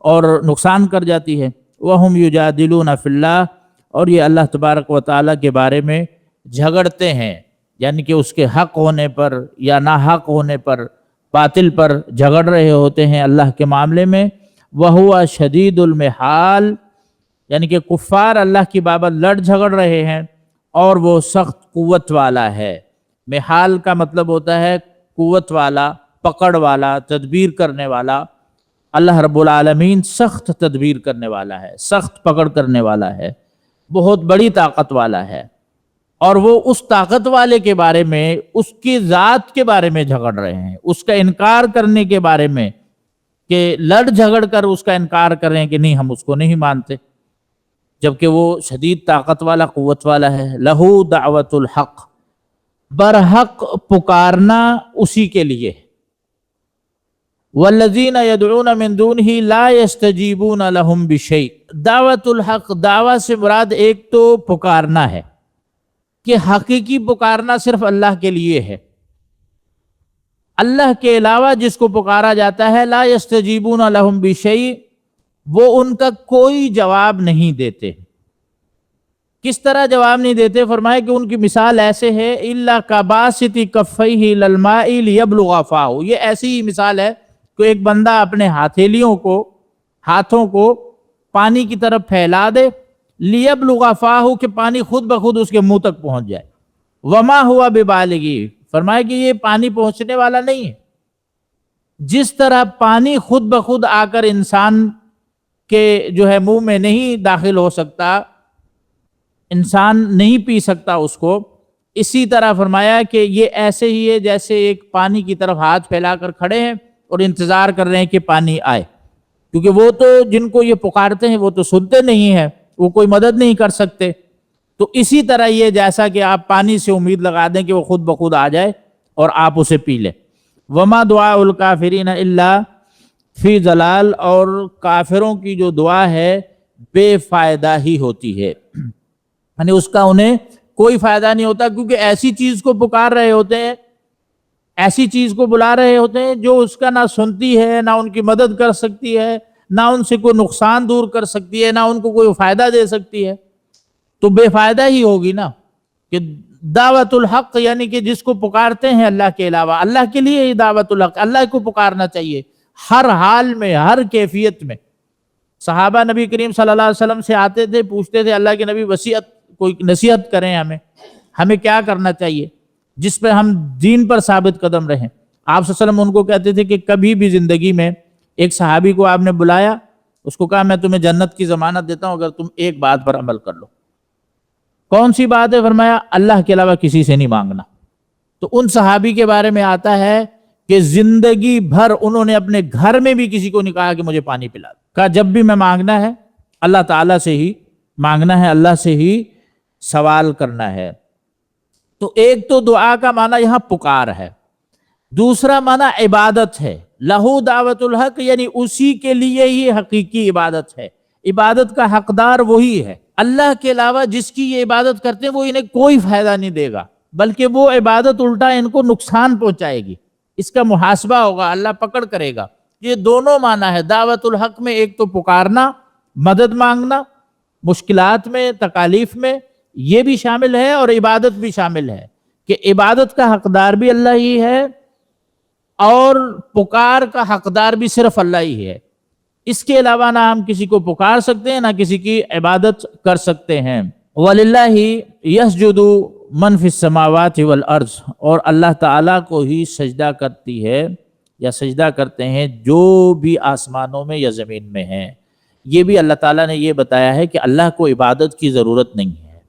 اور نقصان کر جاتی ہے۔ وَهُمْ يُجَادِلُونَ فِي اللَّهِ، اور یہ اللہ تبارک و تعالیٰ کے بارے میں جھگڑتے ہیں، یعنی کہ اس کے حق ہونے پر یا ناحق ہونے پر، باطل پر جھگڑ رہے ہوتے ہیں اللہ کے معاملے میں۔ وَهُوَ شَدِيدُ الْمِحَالِ، یعنی کہ کفار اللہ کی بابت لڑ جھگڑ رہے ہیں اور وہ سخت قوت والا ہے۔ محال کا مطلب ہوتا ہے قوت والا، پکڑ والا، تدبیر کرنے والا۔ اللہ رب العالمین سخت تدبیر کرنے والا ہے، سخت پکڑ کرنے والا ہے، بہت بڑی طاقت والا ہے، اور وہ اس طاقت والے کے بارے میں، اس کی ذات کے بارے میں جھگڑ رہے ہیں، اس کا انکار کرنے کے بارے میں، کہ لڑ جھگڑ کر اس کا انکار کریں کہ نہیں ہم اس کو نہیں مانتے، جبکہ وہ شدید طاقت والا، قوت والا ہے۔ لہو دعوت الحق، برحق پکارنا اسی کے لیے۔ والذین یدعون من دونہ لا یستجیبون لہم بشیء، دعوت الحق، دعوت سے مراد ایک تو پکارنا ہے کہ حقیقی پکارنا صرف اللہ کے لیے ہے، اللہ کے علاوہ جس کو پکارا جاتا ہے لا یستجیبون لہم بشیء، وہ ان کا کوئی جواب نہیں دیتے۔ کس طرح جواب نہیں دیتے؟ فرمایا کہ ان کی مثال ایسے ہے، الا کباسط کفیہ الی الماء لیبلغ فاہ، یہ ایسی ہی مثال ہے کہ ایک بندہ اپنے ہاتھوں کو پانی کی طرف پھیلا دے، لیبلغ فاہ، کہ پانی خود بخود اس کے منہ تک پہنچ جائے۔ وما ہوا ببالغی، فرمایا کہ یہ پانی پہنچنے والا نہیں ہے۔ جس طرح پانی خود بخود آ کر انسان کے جو ہے منہ میں نہیں داخل ہو سکتا، انسان نہیں پی سکتا اس کو، اسی طرح فرمایا کہ یہ ایسے ہی ہے جیسے ایک پانی کی طرف ہاتھ پھیلا کر کھڑے ہیں اور انتظار کر رہے ہیں کہ پانی آئے، کیونکہ وہ تو جن کو یہ پکارتے ہیں وہ تو سنتے نہیں ہیں، وہ کوئی مدد نہیں کر سکتے۔ تو اسی طرح یہ جیسا کہ آپ پانی سے امید لگا دیں کہ وہ خود بخود آ جائے اور آپ اسے پی لیں۔ وما دعاء الکافرین الا فی ضلال، اور کافروں کی جو دعا ہے بے فائدہ ہی ہوتی ہے، یعنی اس کا انہیں کوئی فائدہ نہیں ہوتا، کیونکہ ایسی چیز کو پکار رہے ہوتے ہیں، ایسی چیز کو بلا رہے ہوتے ہیں جو اس کا نہ سنتی ہے، نہ ان کی مدد کر سکتی ہے، نہ ان سے کوئی نقصان دور کر سکتی ہے، نہ ان کو کوئی فائدہ دے سکتی ہے، تو بے فائدہ ہی ہوگی نا۔ کہ دعوت الحق یعنی کہ جس کو پکارتے ہیں اللہ کے علاوہ، اللہ کے لیے ہی دعوت الحق، اللہ کو پکارنا چاہیے ہر حال میں، ہر کیفیت میں۔ صحابہ نبی کریم صلی اللہ علیہ وسلم سے آتے تھے، پوچھتے تھے اللہ کے نبی کوئی نصیحت کریں ہمیں کیا کرنا چاہیے جس پہ ہم دین پر ثابت قدم رہیں۔ آپ صلی اللہ علیہ وسلم ان کو کہتے تھے کہ کبھی بھی زندگی میں ایک صحابی کو آپ نے بلایا، اس کو کہا میں تمہیں جنت کی ضمانت دیتا ہوں اگر تم ایک بات پر عمل کر لو۔ کون سی بات ہے؟ فرمایا اللہ کے علاوہ کسی سے نہیں مانگنا۔ تو ان صحابی کے بارے میں آتا ہے کہ زندگی بھر انہوں نے اپنے گھر میں بھی کسی کو نہیں کہا کہ مجھے پانی پلا دو، کہا جب بھی میں مانگنا ہے اللہ تعالیٰ سے ہی مانگنا ہے، اللہ سے ہی سوال کرنا ہے۔ تو ایک تو دعا کا معنی یہاں پکار ہے، دوسرا معنی عبادت ہے۔ لہو دعوت الحق یعنی اسی کے لیے ہی حقیقی عبادت ہے، عبادت کا حقدار وہی ہے۔ اللہ کے علاوہ جس کی یہ عبادت کرتے ہیں وہ انہیں کوئی فائدہ نہیں دے گا، بلکہ وہ عبادت الٹا ان کو نقصان پہنچائے گی، اس کا محاسبہ ہوگا، اللہ پکڑ کرے گا۔ یہ دونوں معنی ہے دعوت الحق میں، ایک تو پکارنا، مدد مانگنا مشکلات میں، تکالیف میں، یہ بھی شامل ہے، اور عبادت بھی شامل ہے کہ عبادت کا حقدار بھی اللہ ہی ہے اور پکار کا حقدار بھی صرف اللہ ہی ہے۔ اس کے علاوہ نہ ہم کسی کو پکار سکتے ہیں نہ کسی کی عبادت کر سکتے ہیں۔ وَلِلَّهِ يَسْجُدُ مَنْ فِي السَّمَاوَاتِ وَالْأَرْضِ، اور اللہ تعالیٰ کو ہی سجدہ کرتی ہے یا سجدہ کرتے ہیں جو بھی آسمانوں میں یا زمین میں ہیں۔ یہ بھی اللہ تعالیٰ نے یہ بتایا ہے کہ اللہ کو عبادت کی ضرورت نہیں ہے،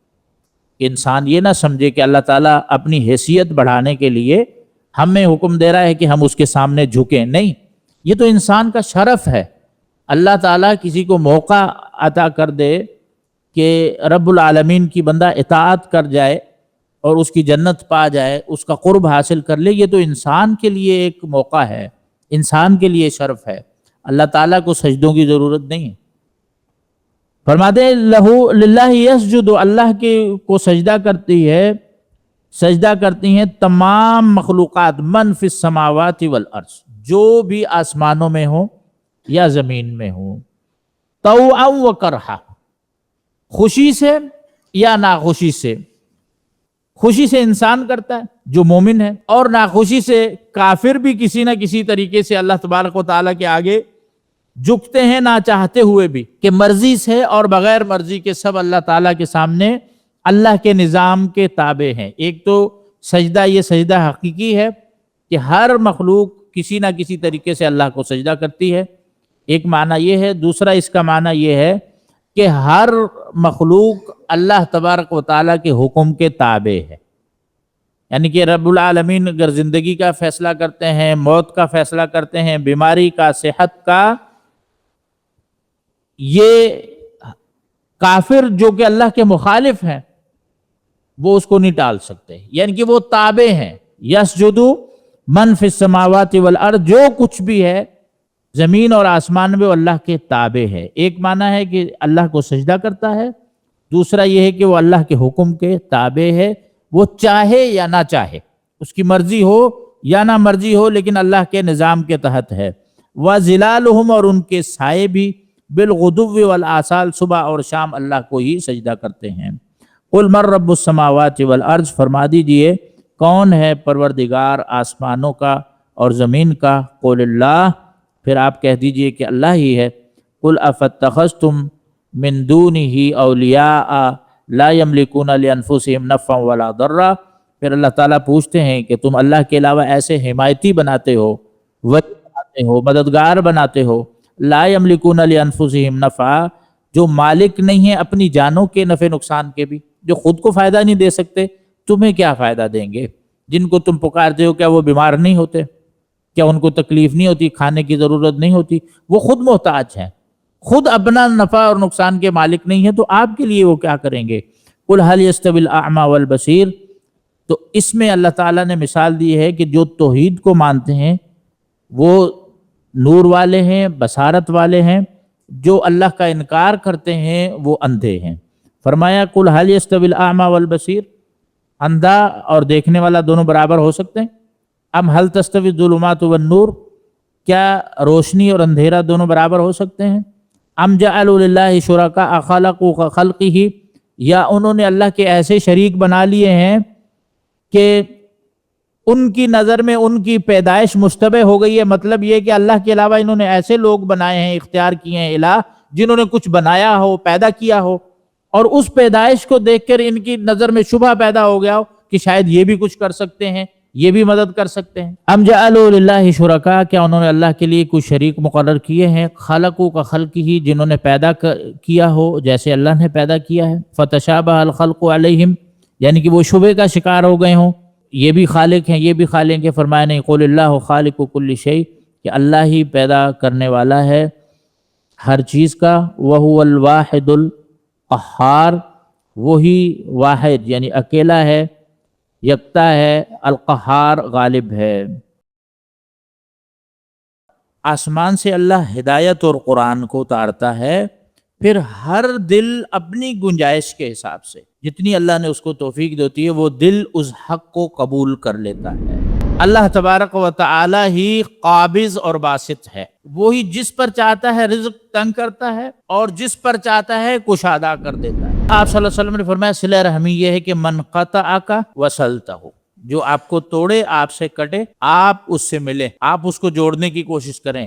کہ انسان یہ نہ سمجھے کہ اللہ تعالیٰ اپنی حیثیت بڑھانے کے لیے ہمیں حکم دے رہا ہے کہ ہم اس کے سامنے جھکیں، نہیں، یہ تو انسان کا شرف ہے۔ اللہ تعالیٰ کسی کو موقع عطا کر دے کہ رب العالمین کی بندہ اطاعت کر جائے اور اس کی جنت پا جائے، اس کا قرب حاصل کر لے، یہ تو انسان کے لیے ایک موقع ہے، انسان کے لیے شرف ہے۔ اللہ تعالیٰ کو سجدوں کی ضرورت نہیں ہے۔ فرماتے ہیں للہ یسجد، اللہ کے کو سجدہ کرتی ہیں تمام مخلوقات، من فی السماوات والارض، جو بھی آسمانوں میں ہوں یا زمین میں ہوں، طوعا و کرہا، خوشی سے یا ناخوشی سے۔ خوشی سے انسان کرتا ہے جو مومن ہے، اور ناخوشی سے کافر بھی کسی نہ کسی طریقے سے اللہ تبارک و تعالیٰ کے آگے جھکتے ہیں، نہ چاہتے ہوئے بھی، کہ مرضی سے اور بغیر مرضی کے سب اللہ تعالیٰ کے سامنے اللہ کے نظام کے تابع ہیں۔ ایک تو سجدہ، یہ سجدہ حقیقی ہے کہ ہر مخلوق کسی نہ کسی طریقے سے اللہ کو سجدہ کرتی ہے، ایک معنی یہ ہے۔ دوسرا اس کا معنی یہ ہے کہ ہر مخلوق اللہ تبارک و تعالیٰ کے حکم کے تابع ہے، یعنی کہ رب العالمین اگر زندگی کا فیصلہ کرتے ہیں، موت کا فیصلہ کرتے ہیں، بیماری کا، صحت کا، یہ کافر جو کہ اللہ کے مخالف ہیں وہ اس کو نہیں ٹال سکتے، یعنی کہ وہ تابع ہیں۔ یسجدو من فی السماوات والارض، جو کچھ بھی ہے زمین اور آسمان میں وہ اللہ کے تابع ہے۔ ایک معنی ہے کہ اللہ کو سجدہ کرتا ہے، دوسرا یہ ہے کہ وہ اللہ کے حکم کے تابع ہے، وہ چاہے یا نہ چاہے، اس کی مرضی ہو یا نہ مرضی ہو، لیکن اللہ کے نظام کے تحت ہے۔ وَظِلَالُهُمْ، اور ان کے سائے بھی، بالغدو والآصال، صبح اور شام اللہ کو ہی سجدہ کرتے ہیں۔ قُلْ مَن رَّبُّ السَّمَاوَاتِ وَالْأَرْضِ، فرما دیجئے کون ہے پروردگار آسمانوں کا اور زمین کا؟ قُلِ اللَّهُ، پھر آپ کہہ دیجئے کہ اللہ ہی ہے۔ قُلْ أَفَاتَّخَذْتُم مِّن دُونِهِ أَوْلِيَاءَ لَا يَمْلِكُونَ لِأَنفُسِهِمْ نَفْعًا وَلَا ضَرًّا، پھر اللہ تعالیٰ پوچھتے ہیں کہ تم اللہ کے علاوہ ایسے حمایتی بناتے ہو، ولی بناتے ہو، مددگار بناتے ہو، لا یملکون لانفسہم نفعا، جو مالک نہیں ہیں اپنی جانوں کے نفع نقصان کے بھی، جو خود کو فائدہ نہیں دے سکتے، تمہیں کیا فائدہ دیں گے؟ جن کو تم پکارتے ہو کیا وہ بیمار نہیں ہوتے؟ کیا ان کو تکلیف نہیں ہوتی؟ کھانے کی ضرورت نہیں ہوتی؟ وہ خود محتاج ہیں، خود اپنا نفع اور نقصان کے مالک نہیں ہیں، تو آپ کے لیے وہ کیا کریں گے؟ قل هل يستوي الاعمى والبصير، تو اس میں اللہ تعالیٰ نے مثال دی ہے کہ جو توحید کو مانتے ہیں وہ نور والے ہیں، بصارت والے ہیں، جو اللہ کا انکار کرتے ہیں وہ اندھے ہیں۔ فرمایا قل هل يستوي الاعمى والبصير، اندھا اور دیکھنے والا دونوں برابر ہو سکتے ہیں؟ ام هل تستوي الظلمات والنور، کیا روشنی اور اندھیرا دونوں برابر ہو سکتے ہیں؟ ام جعلوا للہ شرکاء خلقوا كخلقہ، یا انہوں نے اللہ کے ایسے شریک بنا لیے ہیں کہ ان کی نظر میں ان کی پیدائش مشتبہ ہو گئی ہے، مطلب یہ کہ اللہ کے علاوہ انہوں نے ایسے لوگ بنائے ہیں، اختیار کیے ہیں الہ، جنہوں نے کچھ بنایا ہو، پیدا کیا ہو، اور اس پیدائش کو دیکھ کر ان کی نظر میں شبہ پیدا ہو گیا ہو کہ شاید یہ بھی کچھ کر سکتے ہیں، یہ بھی مدد کر سکتے ہیں۔ ام جعلوا للہ شرکاء، کیا انہوں نے اللہ کے لیے کوئی شریک مقرر کیے ہیں، خلقوا کا خلق ہی، جنہوں نے پیدا کیا ہو جیسے اللہ نے پیدا کیا ہے، فتشابہ الخلق علیہم، یعنی کہ وہ شبہ کا شکار ہو گئے ہوں، یہ بھی خالق ہیں یہ بھی خالق ہیں۔ فرمایا نہیں، قل اللہ خالق کل شیء، کہ اللہ ہی پیدا کرنے والا ہے ہر چیز کا، وہو الواحد القہار، وہی واحد یعنی اکیلا ہے، یکتا ہے، القہار غالب ہے۔ آسمان سے اللہ ہدایت اور قرآن کو اتارتا ہے، پھر ہر دل اپنی گنجائش کے حساب سے جتنی اللہ نے اس کو توفیق دیتی ہے وہ دل اس حق کو قبول کر لیتا ہے۔ اللہ تبارک و تعالی ہی قابض اور باسط ہے، وہی جس پر چاہتا ہے رزق تنگ کرتا ہے اور جس پر چاہتا ہے کشادہ کر دیتا ہے۔ آپ صلی اللہ علیہ وسلم نے فرمایا صلہ رحمی یہ ہے کہ من قطعک وصلتہ، جو آپ کو توڑے آپ سے کٹے آپ اس سے ملیں، آپ اس کو جوڑنے کی کوشش کریں۔